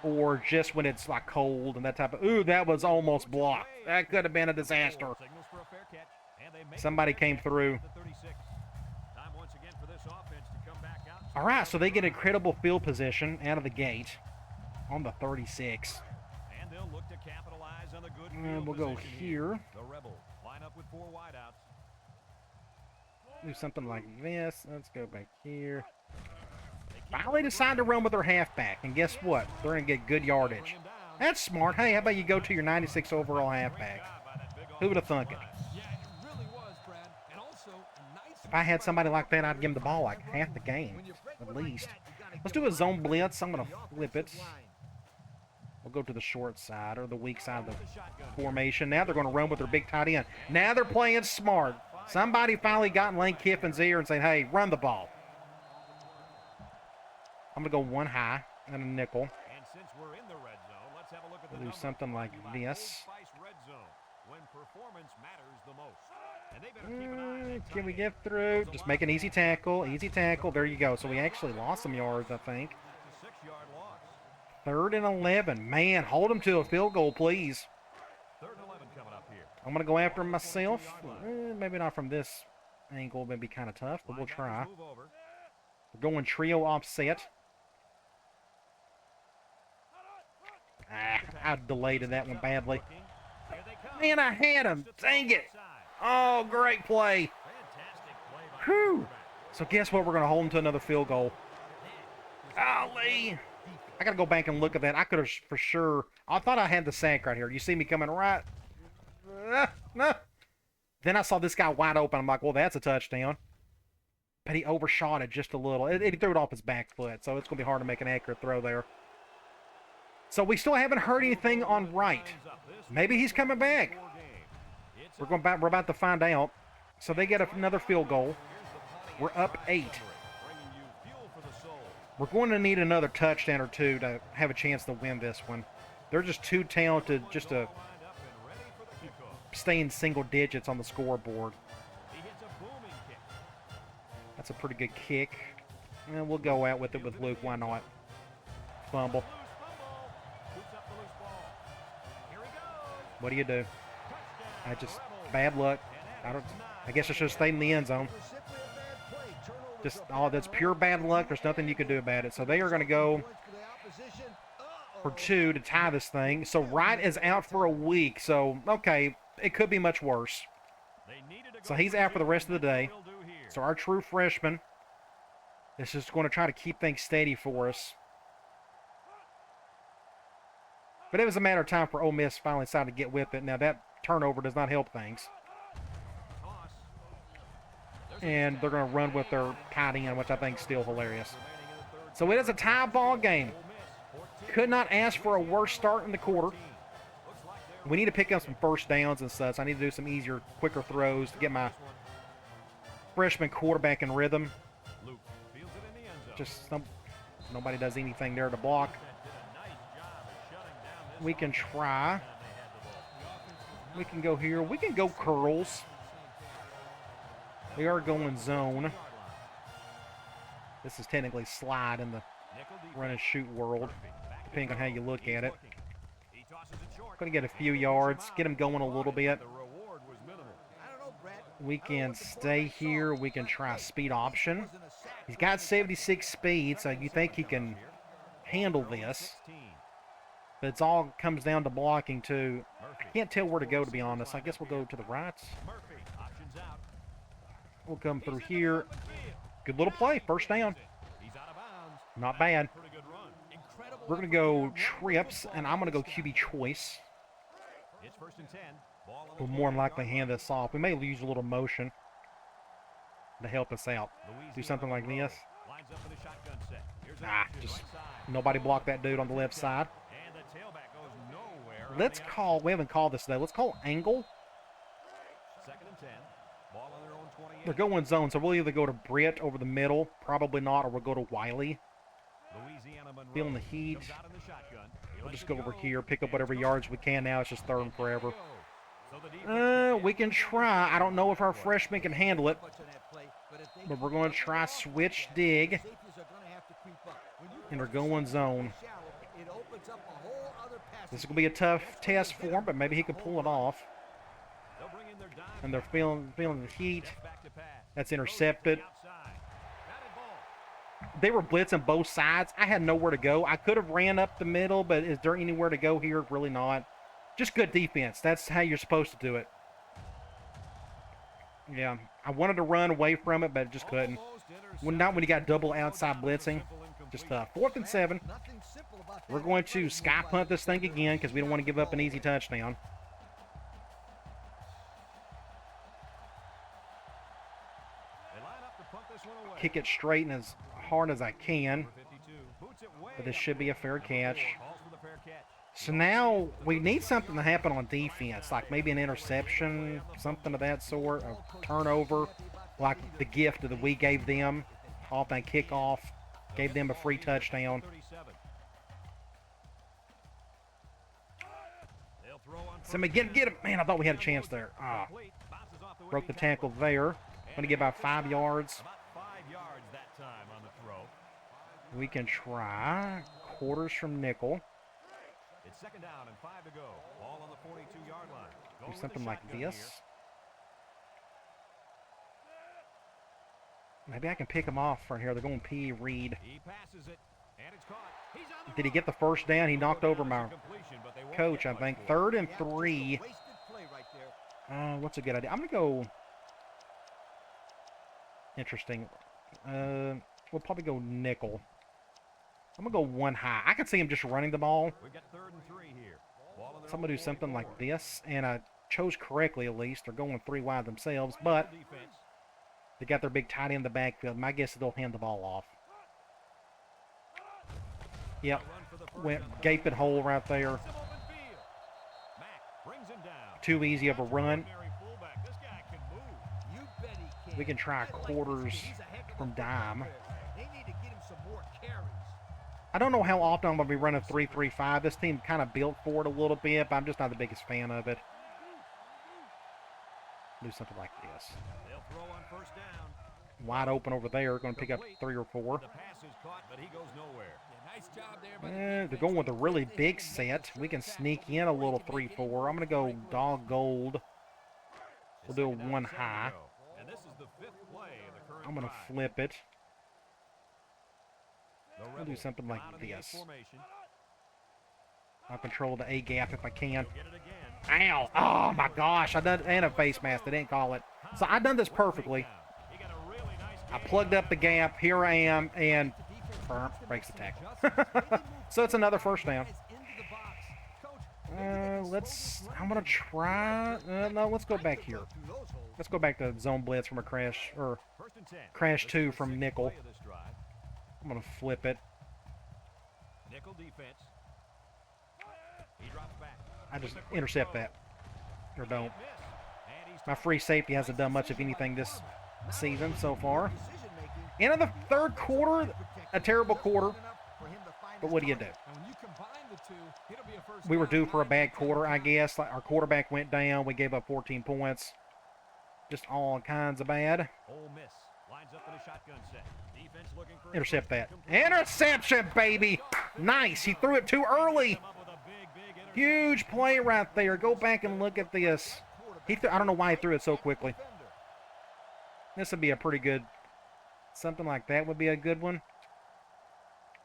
or just when it's like cold and that type of... Ooh, that was almost blocked. That could have been a disaster. Somebody came through. All right, so they get incredible field position out of the gate on the 36.
And they'll look to capitalize on the good
And
field
we'll go
position
here.
The Rebels line up with 4 wideouts.
Do something like this. Let's go back here. Finally decide to run with their halfback, and guess what? They're going to get good yardage. That's smart. Hey, how about you go to your 96 overall halfback? Who would have thunk it?
Yeah, it really was, Brad. And also a nice.
If I had somebody like that, I'd give him the ball like half the game, at least. Let's do a zone blitz. I'm going to flip it. We'll go to the short side, or the weak side of the formation. Now they're going to run with their big tight end. Now they're playing smart. Somebody finally got in Lane Kiffin's ear and said, hey, run the ball. I'm going to go one high and a nickel.
And since we're in the red zone, let's have a look at the
We'll do
numbers
something like
brought to you by Old
this.
Spice Red Zone, when performance matters the most. And they better keep an eye on that
Can we
tight
get
end.
through?
Those
Just
are
make an
lots
easy
of
tackle. Easy tackle. There you go. So we actually lost some yards, I think.
That's a 6-yard loss.
3rd and 11. Man, hold them to a field goal, please.
3rd and 11 coming up here.
I'm going to go after him myself. Maybe not from this angle. Maybe kind of tough, but we'll try.
Linebackers move over.
We're going trio offset. I delayed that one badly.
Here they come.
Man, I had him. Dang it. Oh, great play.
Fantastic play by
Whew.
the quarterback.
So guess what? We're going to hold him to another field goal. Golly. I got to go back and look at that. I could have for sure. I thought I had the sack right here. You see me coming right. No. Then I saw this guy wide open. I'm like, well, that's a touchdown. But he overshot it just a little. He threw it off his back foot, so it's going to be hard to make an accurate throw there. So we still haven't heard anything on Wright. Maybe he's coming back. We're about to find out. So they get another field goal. We're up 8.
Bringing you fuel for the soul.
We're going to need another touchdown or two to have a chance to win this one. They're just too talented just to
Lined up and ready for the kickoff.
stay in single digits on the scoreboard.
He hits a booming kick.
That's a pretty good kick. And we'll go out with it with Luke. Why not? Fumble.
Loose fumble. Scoops up the loose ball. Here he goes.
What do you do?
Touchdown.
I just
Rebels.
bad luck.
And
I guess I should have stayed in the end zone. Just that's pure bad luck. There's nothing you can do about it. So they are going to go for 2 to tie this thing. So Wright is out for a week. So okay, it could be much worse.
They needed to
So
go
he's out for the rest of the day.
Will do here.
So our true freshman is just going to try to keep things steady for us. But it was a matter of time for Ole Miss finally decided to get with it. Now that turnover does not help things.
Toss.
And they're going to run with their tight end, which I think is still hilarious. So it is a tie ball game. Could not ask for a worse start in the quarter. We need to pick up some first downs and such. I need to do some easier, quicker throws to get my freshman quarterback in rhythm.
Luke fields it in the end zone.
Just nobody does anything there to block.
Did a nice job of shutting down this
We can
offense.
try.
And they had the ball.
We can go here. We can go curls. We are going zone. This is technically slide in the
Nickel defense.
run and shoot world,
Murphy, back to
depending on how you look
He's
at it.
looking. He tosses it short.
Going to get a few yards, get him going a little bit.
The reward was minimal.
I don't know, Brett.
We can stay here. We can try speed option. He's got 76 speed, so you think he can handle this.
16.
But it's all comes down to blocking too.
Murphy.
I can't tell where to go, to be honest. I guess we'll go to the right.
Murphy options out.
We'll come through
He's in the
here.
open field.
Good little play. First down.
He's out of bounds.
Not
That's a
bad.
pretty good run.
Incredible.
We're going to go trips, and I'm going to go QB choice.
It's 1st and 10. Ball on the
We'll more than likely hand this off. We may use a little motion to help us out. Do something like this.
Lines up in the shotgun set. Here's an
Ah,
option,
just
right side.
nobody block that dude on the left side.
And the tailback goes nowhere. on
Let's
the
call, we haven't called this today. Let's call angle.
outside. 2nd and 10. Ball on their own 28.
They're going zone, so we'll either go to Britt over the middle, probably not, or we'll go to Wiley.
Louisiana Monroe
Feeling the heat.
comes out in the shotgun. He
We'll
lets
just
it
go over here, pick up whatever
And
yards we can now. It's just third and forever.
So the defense
We can try. I don't know if our freshman can handle it, but we're going to try switch dig, and they're going zone. This is going to be a tough test for him, but maybe he can pull it off.
they'll bring in their dime.
And they're feeling the heat.
Back to pass.
That's intercepted.
Outside. Batted ball.
They were blitzing both sides. I had nowhere to go. I could have ran up the middle, but is there anywhere to go here? Really not. Just good defense. That's how you're supposed to do it. Yeah, I wanted to run away from it, but just couldn't. Not when you got double outside blitzing. Just 4th and 7. We're going to sky punt this thing again because we don't want to give up an easy touchdown. Kick it straight and as hard as I can. But this should be a fair catch. So now we need something to happen on defense, like maybe an interception, something of that sort, a turnover, like the gift that we gave them off that kickoff, gave them a free touchdown. Somebody get him. Man, I thought we had a chance there. Broke the tackle there. Going to get about 5 yards. We can try quarters from nickel.
It's 2nd down and 5 to go. Ball on the 42-yard line.
Do something like this. Maybe I can pick them off right here. They're going P. Reed.
He passes it, and it's caught. He's on the
Did he get the first down? He knocked over my coach, I think. 3rd and 3. What's a good idea? I'm going to go... Interesting. We'll probably go nickel. I'm going to go one high. I can see him just running the ball.
We got 3rd and 3 here.
So I'm going to do something like this, and I chose correctly at least. They're going 3 wide themselves, but they got their big tight end in the backfield. My guess is they'll hand the ball off. Yep. Went gaping hole right there. Too easy of a run. We can try quarters from dime. I don't know how often I'm going to be running 3-3-5. This team kind of built for it a little bit, but I'm just not the biggest fan of it. Do something like this. Wide open over there. Going to pick up 3 or 4. They're going with a really big set. We can sneak in a little 3-4. I'm going to go dog gold. We'll do a one high. I'm going to flip it. I'll do something like this. I'll control the A gap if I can. Ow! Oh my gosh! I done and a face mask. They didn't call it. So I done this perfectly. I plugged up the gap. Here I am, and breaks the tackle. So it's another first down. I'm gonna try. No, let's go back here. Let's go back to zone blitz from a crash or crash 2 from nickel. I'm going to flip it.
Nickel defense. He drops back.
I just intercept that. Or don't. My free safety hasn't done much of anything this season so far. End of the 3rd quarter, a terrible quarter. But what do you do? We were due for a bad quarter, I guess. Our quarterback went down. We gave up 14 points. Just all kinds of bad.
Ole Miss lines up in a shotgun set. Defense looking for
intercept that. Interception, baby! Nice. He threw it too early. Huge play right there. Go back and look at this. I don't know why he threw it so quickly. This would be a pretty good... Something like that would be a good one.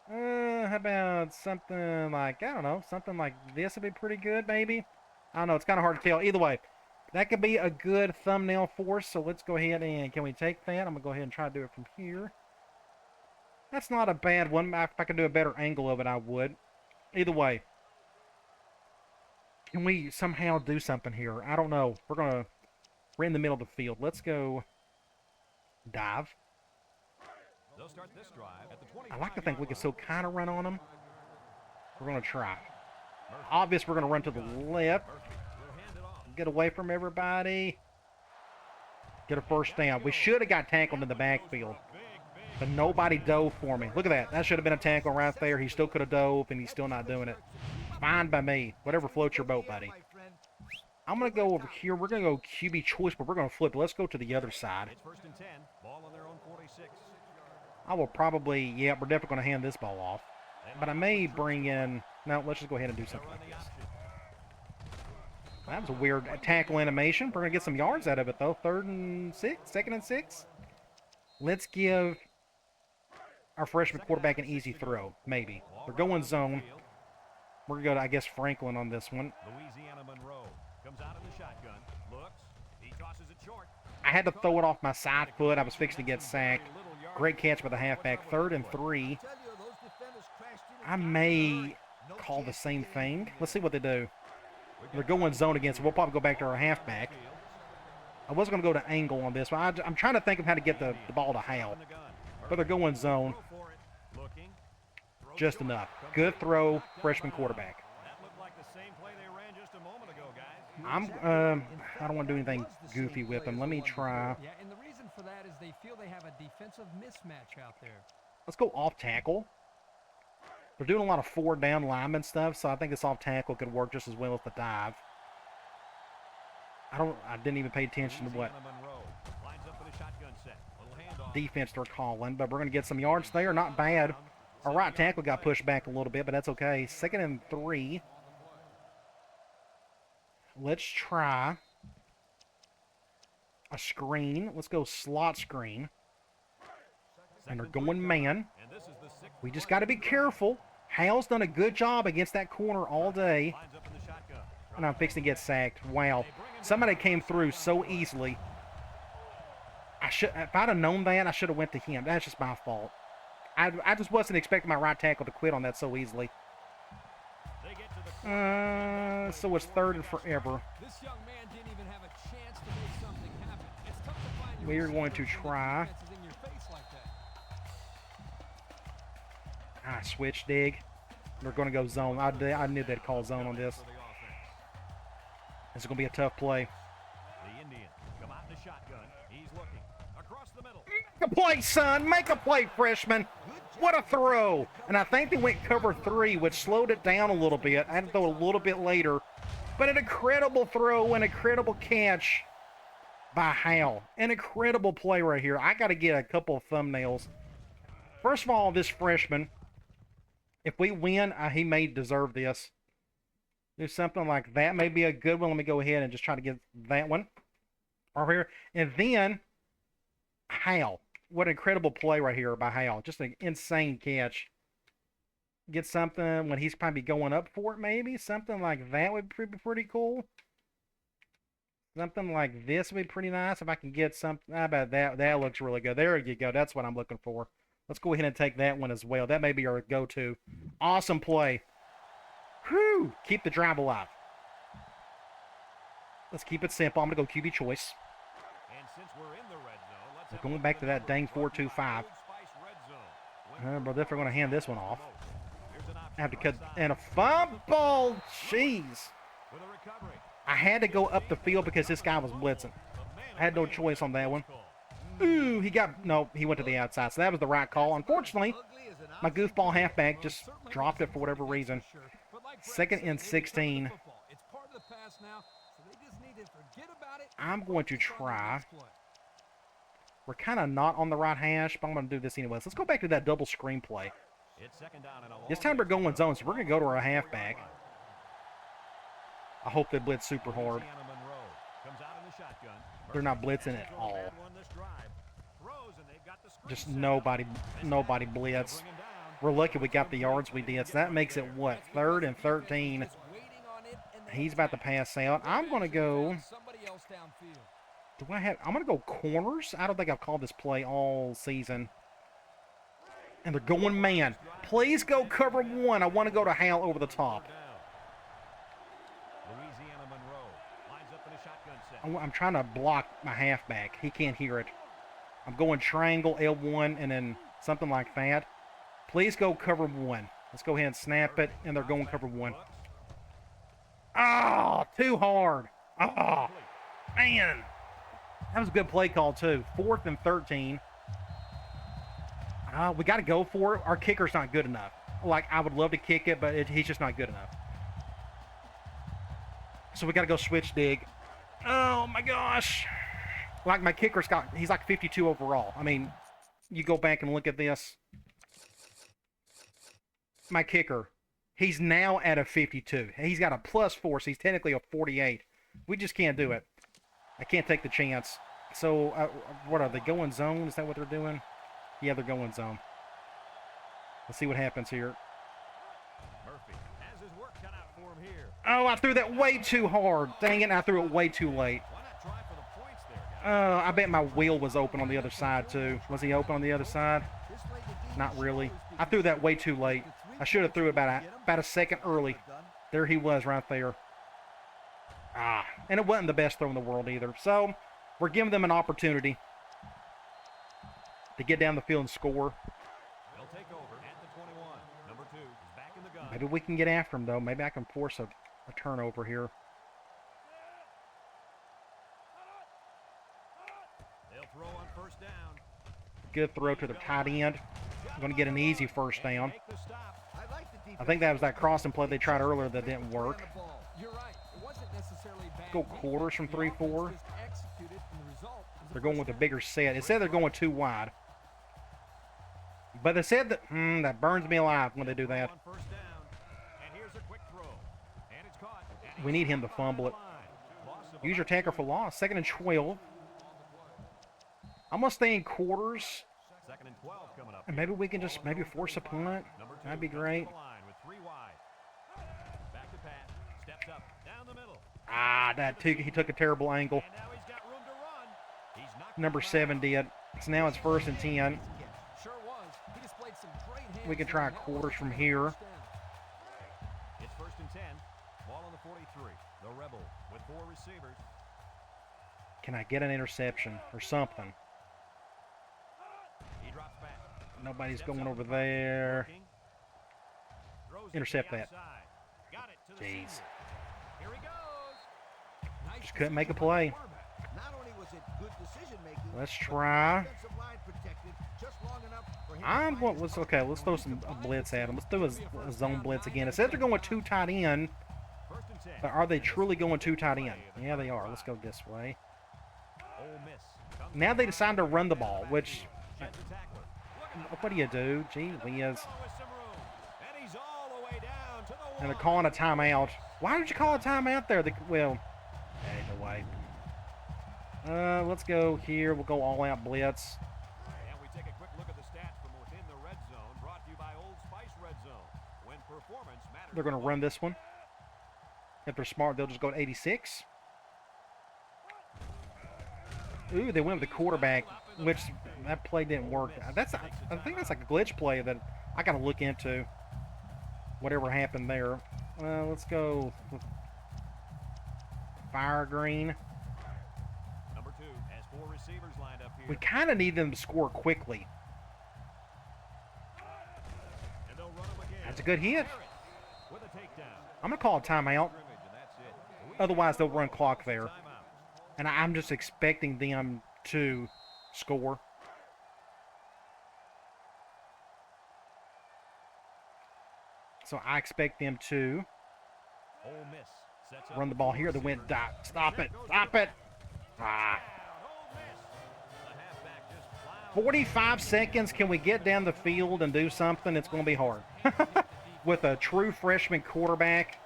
How about something like... I don't know. Something like this would be pretty good, maybe. I don't know. It's kind of hard to tell. Either way. That could be a good thumbnail for us, so let's go ahead and, can we take that? I'm going to go ahead and try to do it from here. That's not a bad one. If I could do a better angle of it, I would. Either way. Can we somehow do something here? I don't know. We're in the middle of the field. Let's go dive.
They'll start this drive at the
I like to think we can still kind of run on them. We're going to try. Obvious, we're going to run to the left. Get away from everybody. Get a first down. We should have got tackled in the backfield. But nobody dove for me. Look at that. That should have been a tackle right there. He still could have dove, and he's still not doing it. Fine by me. Whatever floats your boat, buddy. I'm going to go over here. We're going to go QB choice, but we're going to flip it. Let's go to the other side.
It's 1st and 10. Ball on their own 46.
I will probably, yeah, we're definitely going to hand this ball off. But I may bring in, no, let's just go ahead and do something like this. That was a weird tackle animation. We're going to get some yards out of it, though. 2nd and 6. Let's give our freshman quarterback an easy throw. Maybe. They're going zone. We're going to go to, I guess, Franklin on this one.
Louisiana Monroe comes out in the shotgun. Looks. He tosses it short.
I had to throw it off my side foot. I was fixing to get sacked. Great catch by the halfback. 3rd and 3. I may call the same thing. Let's see what they do. They're going zone again, so we'll probably go back to our halfback. I was going to go to angle on this one. I'm trying to think of how to get the ball to Hal. But they're going zone. Just enough. Good throw, freshman quarterback. I don't want to do anything goofy with him. Let me try.
Yeah, and the reason for that is they feel they have a defensive mismatch out there.
Let's go off tackle. They're doing a lot of 4-down lineman stuff, so I think this off tackle could work just as well as the dive. I didn't even pay attention to what defense they're calling, but we're going to get some yards there. Not bad. Our right tackle got pushed back a little bit, but that's okay. 2nd and 3. Let's try a screen. Let's go slot screen. And they're going man. We just got to be careful. Hal's done a good job against that corner all day. And I'm fixing to get sacked. Wow. Somebody came through so easily. If I'd have known that, I should have went to him. That's just my fault. I just wasn't expecting my right tackle to quit on that so easily. So it's 3rd and forever.
This young man didn't even have a chance to make something happen. It's tough to find
We're going to try. Switch dig. They're going to go zone. I knew they'd call zone on this. This is going to be a tough play.
The Indian come out in the shotgun. He's looking across the middle.
Make a play, son. Make a play, freshman. What a throw. And I think they went cover 3, which slowed it down a little bit. I had to throw it a little bit later. But an incredible throw, an incredible catch by Hal. An incredible play right here. I got to get a couple of thumbnails. First of all, this freshman, if we win, he may deserve this. Do something like that. May be a good one. Let me go ahead and just try to get that one over here. And then, Hal. What an incredible play right here by Hal. Just an insane catch. Get something when he's probably going up for it, maybe. Something like that would be pretty cool. Something like this would be pretty nice if I can get something. How about that? That looks really good. There you go. That's what I'm looking for. Let's go ahead and take that one as well. That may be our go-to. Awesome play. Whew. Keep the drive alive. Let's keep it simple. I'm going to go QB choice.
And since we're in the red zone, let's
We're going back to that dang 4-2-5. But if we're going to hand this one off. I have to cut. And a fumble. Jeez. I had to go up the field because this guy was blitzing. I had no choice on that one. Ooh, he went to the outside. So that was the right call. Unfortunately, my goofball halfback just dropped it for whatever reason. 2nd and 16. I'm going to try. We're kind of not on the right hash, but I'm going to do this anyways. Let's go back to that double screen play. This time we're going zone, so we're going to go to our halfback. I hope they blitz super hard. They're not blitzing at all. Just nobody blitz. We're lucky we got the yards we did. So that makes it, what, 3rd and 13. He's about to pass out. I'm going to go... I'm going to go corners. I don't think I've called this play all season. And they're going man. Please go cover 1. I want to go to Hal over the top. I'm trying to block my halfback. He can't hear it. I'm going triangle, L1, and then something like that. Please go cover 1. Let's go ahead and snap it, and they're going cover 1. Oh, too hard. Oh, man. That was a good play call, too. 4th and 13. We got to go for it. Our kicker's not good enough. Like, I would love to kick it, but he's just not good enough. So we got to go switch dig. Oh, my gosh. Like, my kicker's he's like 52 overall. I mean, you go back and look at this. My kicker, he's now at a 52. He's got a +4, so he's technically a 48. We just can't do it. I can't take the chance. So, what are they, going zone? Is that what they're doing? Yeah, they're going zone. Let's see what happens here.
Murphy has his work cut out for him here.
Oh, I threw that way too hard. Dang it, and I threw it way too late.
Why not try for the points there, guys?
I bet my wheel was open on the other side, too. Was he open on the other side? Not really. I threw that way too late. I should have threw it about a second early. There he was right there. And it wasn't the best throw in the world either. So, we're giving them an opportunity to get down the field and score.
They'll take over at the 21. Number 2 is back in the gun.
Maybe we can get after him, though. Maybe I can force a turnover here.
They'll throw on first down.
Good throw to the tight end. I'm going to get an easy first down.
Make the stop.
I think that was that crossing play they tried earlier that didn't work.
You're right. It wasn't necessarily bad.
Go quarters from 3-4.
Just executed, and the result is
They're going with a bigger set. It said they're going too wide. But they said that, that burns me alive when they do that.
On first down. And here's a quick throw. And it's caught. And
We need him to fumble it.
loss of
Use your tackle for loss. 2nd and 12. I'm going to stay in quarters.
2nd and 12 coming up.
And maybe we can just force a punt.
Number 2
That'd be
comes to
great.
the line with 3 wide. Back to pass. Steps up down the middle.
He took a terrible angle.
And now he's got room to run. He's knocked
Number
it back.
7 did. So now it's 1st and 10.
Sure was. He displayed some great hands.
We can try
there, and that
quarters
was
from
a
here.
first down.
It's 1st and 10. Ball on the 43. The Rebel with 4 receivers.
Can I get an interception or something?
He drops back.
Nobody's
Steps
going
up
over
in front.
there.
Looking. Throws it to
Intercept
the
that.
outside. Got it to the
Jeez.
senior. Here he goes.
Nice
Just couldn't make a
decision by the
play.
quarterback.
Not only was it good decision making,
Let's
but the
try.
defensive line protected just long enough for him to
I'm
find
what
his
let's
target.
okay. Let's throw some a blitz at him. Let's do a zone blitz again. It says they're going 2 tight end,
1st and 10.
but are they truly going 2 tight end? Yeah, they are. Let's go this way.
Ole Miss comes
Now they decided to run the ball, which
Gets the tackler.
what do you do? Gee whiz.
With some room. And he's all the way down to the
And they're
one.
calling a timeout. Why did you call a timeout there? Well, anyway. Let's go here. We'll go all out blitz.
And we take a quick look at the stats from within the red zone, brought to you by Old Spice Red Zone. When performance matters.
They're going to run this one. If they're smart, they'll just go to 86. Ooh, they went with the quarterback, which that play didn't work. I think that's like a glitch play that I got to look into. Whatever happened there. Let's go with fire green.
Number 2 has 4 receivers lined up here.
We kind of need them to score quickly.
And they'll run him again.
That's a good hit.
With a takedown.
I'm going to call a timeout.
Scrimmage, and that's it.
Otherwise, they'll run clock there.
Timeout.
And I'm just expecting them to score. So I expect them to
Ole Miss sets up
run the ball here. They went dot. Stop it. Stop it. Ah.
Ole Miss. The halfback just plowed
45 seconds. Can we get down the field and do something? It's going to be hard. With a true freshman quarterback.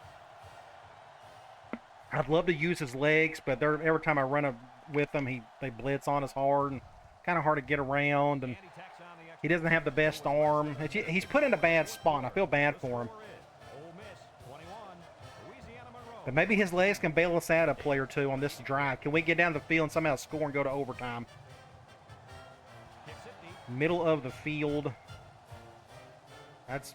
I'd love to use his legs, but every time I run with him, they blitz on us hard and kind of hard to get around. And
and he tacks on the extra
he doesn't have the best arm. He's put in a bad spot, and I feel bad for him.
score is Ole Miss 21, Louisiana Monroe.
But maybe his legs can bail us out a play or two on this drive. Can we get down the field and somehow score and go to overtime?
Kicks it deep.
Middle of the field. That's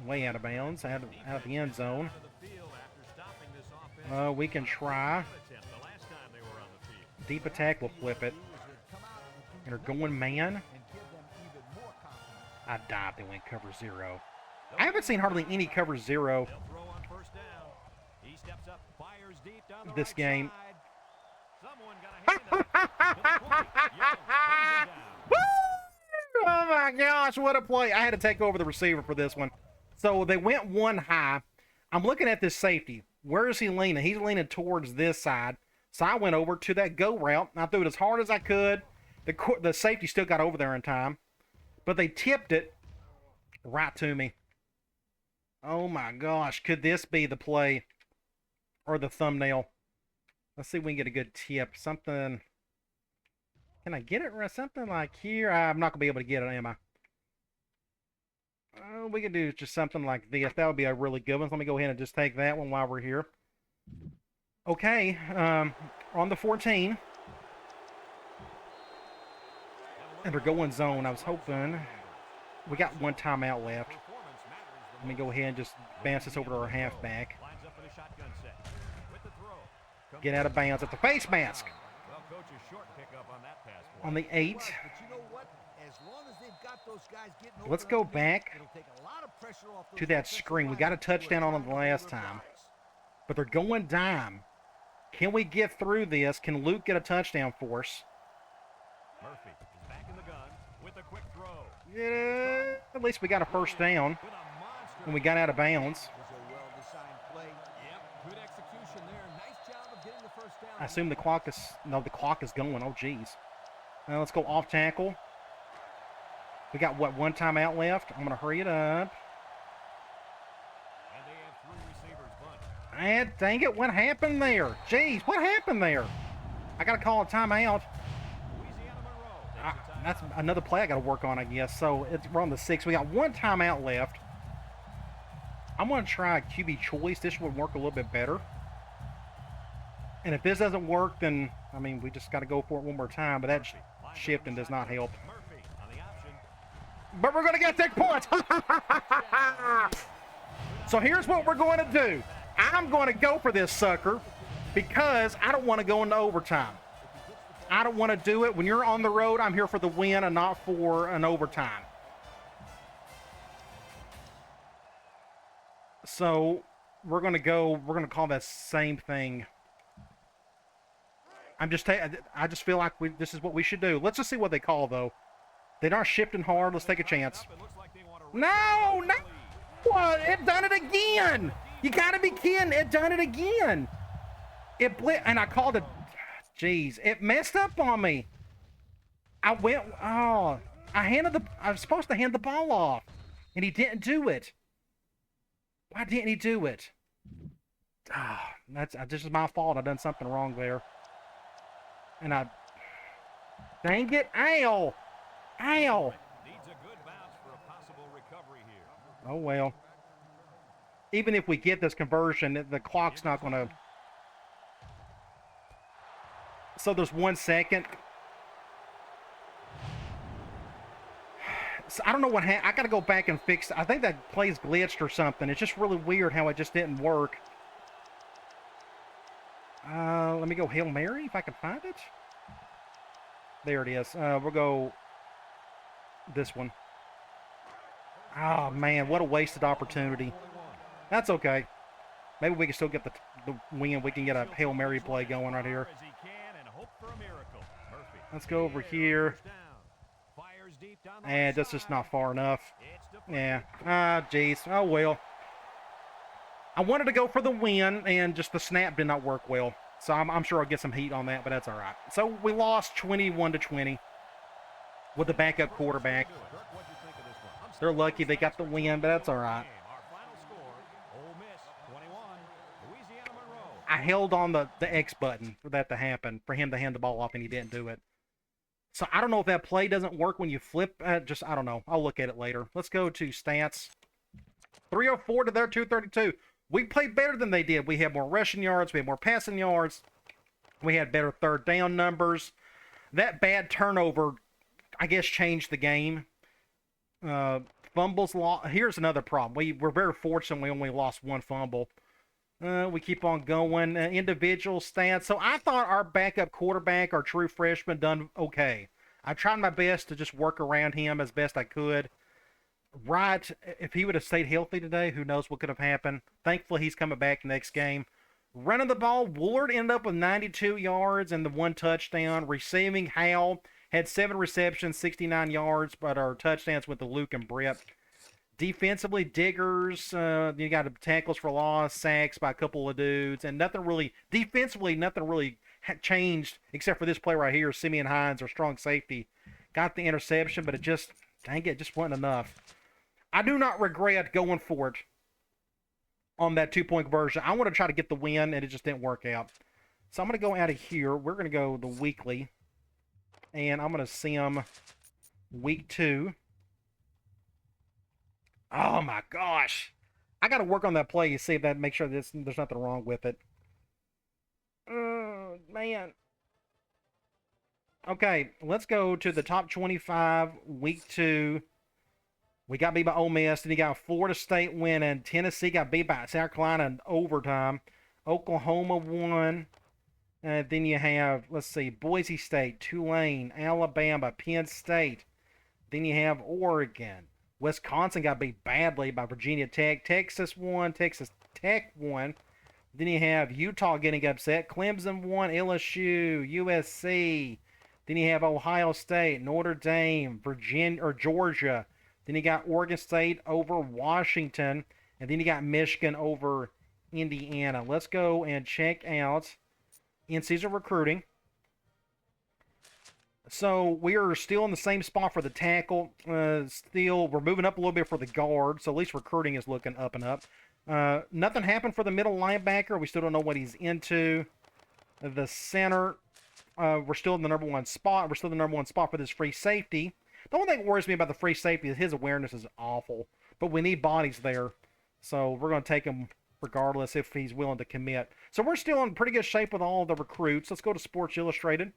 way out of bounds, out of the end zone.
Out of the field after stopping this offense.
We can try.
Attempt the last time they were on the field.
Deep attack will flip it. And they're going man.
And give them even more confidence.
I doubt they went cover 0. I haven't seen hardly any cover 0
They'll throw on first down. He steps up, fires deep down the
this
right
game.
side. Someone got a hand up. To the 20. Young brings him down.
Oh my gosh, what a play. I had to take over the receiver for this one. So they went one high. I'm looking at this safety. Where is he leaning? He's leaning towards this side. So I went over to that go route, and I threw it as hard as I could. The safety still got over there in time. But they tipped it right to me. Oh my gosh, could this be the play or the thumbnail? Let's see if we can get a good tip. Something. Can I get it? Something like here? I'm not going to be able to get it, am I? We can do just something like this. That would be a really good one. So let me go ahead and just take that one while we're here. Okay, on the 14. And they're going zone. I was hoping we got one timeout left. Let me go ahead and just bounce this over to our halfback. Get out of bounds at the face mask. On the 8.
But you know what? As long as they've got those guys getting over
Let's go
on their feet,
back
it'll take a lot of pressure off those
to that
offensive
screen. We got a
linemen who
touchdown
are
on them
trying
the
to
last
make
time.
drives.
But they're going dime. Can we get through this? Can Luke get a touchdown for us?
Murphy is back in the gun with a quick throw.
Yeah, at least we got a first down.
With a monster.
And we got out of bounds.
It was a well-designed play.
Yep, good execution there. Nice job of getting the first down.
I assume the clock is... No, the clock is going. Oh, geez. Now let's go off tackle. We got, what, one timeout left? I'm going to hurry it up.
And they have 3 receivers bunched.
And dang it, what happened there? Jeez, what happened there? I got to call a timeout.
Louisiana Monroe takes a timeout.
That's another play I got to work on, I guess. So we're on the 6. We got one timeout left. I'm going to try QB choice. This would work a little bit better. And if this doesn't work, then, I mean, we just got to go for it one more time. But that shifting does not help.
Murphy on the option.
But we're going to get 6 points. So here's what we're going to do. I'm going to go for this sucker because I don't want to go into overtime. I don't want to do it. When you're on the road, I'm here for the win and not for an overtime. So we're going to call that same thing. I just feel like this is what we should do. Let's just see what they call, though. They're not shifting hard. Let's take a chance.
It looks like they want to
No, no. What? It done it again. You got to be kidding. It done it again. And I called it. Jeez, it messed up on me. I was supposed to hand the ball off, and he didn't do it. Why didn't he do it? This is my fault. I done something wrong there. And dang it, ow. Ow.
Needs a good bounce for a possible recovery here.
Oh, well. Even if we get this conversion, the clock's not going to... So there's 1 second. So I don't know what happened. I got to go back and fix it. I think that play's glitched or something. It's just really weird how it just didn't work. Let me go Hail Mary if I can find it. There it is. We'll go this one. Oh, man, what a wasted opportunity. That's okay. Maybe we can still get the win. We can get a Hail Mary play going right here.
As he can and hope for a miracle. Murphy.
Let's go over here.
Fires deep down the
And
right
that's just
side.
not far enough.
It's deflected.
Yeah. Jeez. Oh, well. I wanted to go for the win, and just the snap did not work well. So I'm sure I'll get some heat on that, but that's all right. So we lost 21-20 with the backup quarterback.
Kirk, what'd you think of this one?
They're lucky they got the win, but that's all right.
Our final score, Ole Miss 21, Louisiana Monroe.
I held on the X button for that to happen, for him to hand the ball off, and he didn't do it. So I don't know if that play doesn't work when you flip. I don't know. I'll look at it later. Let's go to stats. 304 to their 232. We played better than they did. We had more rushing yards. We had more passing yards. We had better third down numbers. That bad turnover, I guess, changed the game. Fumbles lost. Here's another problem. We're very fortunate we only lost 1 fumble. We keep on going. Individual stats. So I thought our backup quarterback, our true freshman, done okay. I tried my best to just work around him as best I could. Right, if he would have stayed healthy today, who knows what could have happened. Thankfully, he's coming back next game. Running the ball, Ward ended up with 92 yards and the 1 touchdown. Receiving, Howell had 7 receptions, 69 yards, but our touchdowns went to Luke and Brett. Defensively, Diggers, you got tackles for loss, sacks by a couple of dudes, and nothing really changed except for this play right here. Simeon Hines, our strong safety, got the interception, but it just wasn't enough. I do not regret going for it on that 2-point conversion. I want to try to get the win, and it just didn't work out. So I'm going to go out of here. We're going to go the weekly, and I'm going to sim week 2. Oh my gosh. I got to work on that play to see if that, make sure there's nothing wrong with it. Man. Okay, let's go to the top 25, week 2. We got beat by Ole Miss, then you got Florida State winning. Tennessee got beat by South Carolina in overtime. Oklahoma won. Then you have, let's see, Boise State, Tulane, Alabama, Penn State. Then you have Oregon. Wisconsin got beat badly by Virginia Tech. Texas won. Texas Tech won. Then you have Utah getting upset. Clemson won. LSU, USC. Then you have Ohio State, Notre Dame, Virginia or Georgia. Then you got Oregon State over Washington. And then you got Michigan over Indiana. Let's go and check out in-season recruiting. So we are still in the same spot for the tackle. Still, we're moving up a little bit for the guard. So at least recruiting is looking up and up. Nothing happened for the middle linebacker. We still don't know what he's into. The center, we're still in the number 1 spot. We're still in the number 1 spot for this free safety. The only thing that worries me about the free safety is his awareness is awful. But we need bodies there. So we're going to take him regardless if he's willing to commit. So we're still in pretty good shape with all the recruits. Let's go to Sports Illustrated.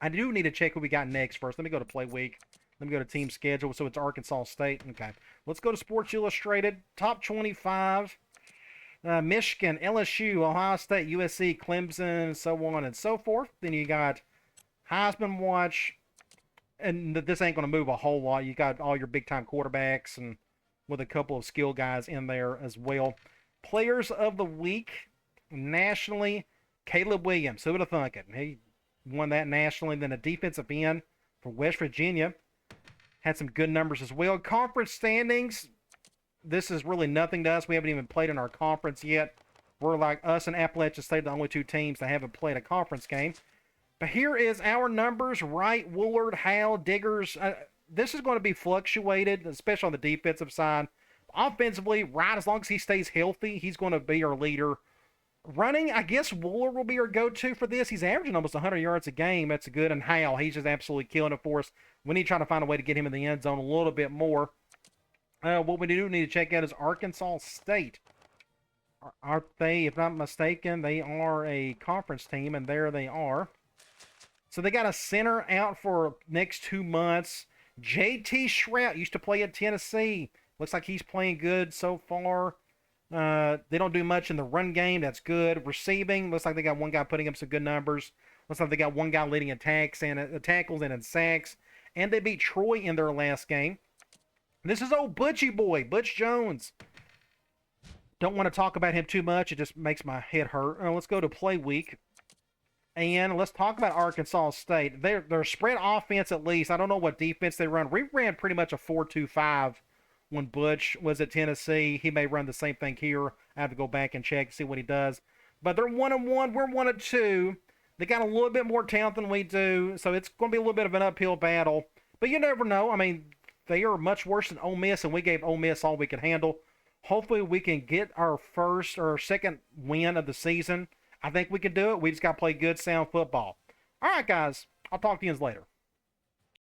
I do need to check who we got next first. Let me go to Play Week. Let me go to Team Schedule. So it's Arkansas State. Okay. Let's go to Sports Illustrated. Top 25. Michigan, LSU, Ohio State, USC, Clemson, so on and so forth. Then you got Heisman Watch. And this ain't going to move a whole lot. You got all your big-time quarterbacks and with a couple of skill guys in there as well. Players of the Week. Nationally, Caleb Williams. Who would have thunk it? He won that nationally. Then a defensive end for West Virginia. Had some good numbers as well. Conference standings. This is really nothing to us. We haven't even played in our conference yet. We're like us and Appalachian State, the only 2 teams that haven't played a conference game. But here is our numbers. Wright, Woolard, Howe, Diggers. This is going to be fluctuated, especially on the defensive side. Offensively, Wright, as long as he stays healthy, he's going to be our leader. Running, I guess Woolard will be our go-to for this. He's averaging almost 100 yards a game. That's good. And Howe, he's just absolutely killing it for us. We need to try to find a way to get him in the end zone a little bit more. What we do need to check out is Arkansas State. Aren't they, if not mistaken, they are a conference team, and there they are. So they got a center out for next 2 months. J.T. Shrout used to play at Tennessee. Looks like he's playing good so far. They don't do much in the run game. That's good. Receiving, looks like they got one guy putting up some good numbers. Looks like they got one guy leading attacks and tackles and in sacks. And they beat Troy in their last game. This is old Butchie boy, Butch Jones. Don't want to talk about him too much. It just makes my head hurt. Let's go to Play Week. And let's talk about Arkansas State. They're spread offense at least. I don't know what defense they run. We ran pretty much a 4-2-5 when Butch was at Tennessee. He may run the same thing here. I have to go back and check, see what he does. But they're 1-1. We're 1-2. They got a little bit more talent than we do, so it's going to be a little bit of an uphill battle. But you never know. I mean, they are much worse than Ole Miss, and we gave Ole Miss all we could handle. Hopefully we can get our first or second win of the season. I think we can do it. We just got to play good, sound football. All right, guys. I'll talk to you later.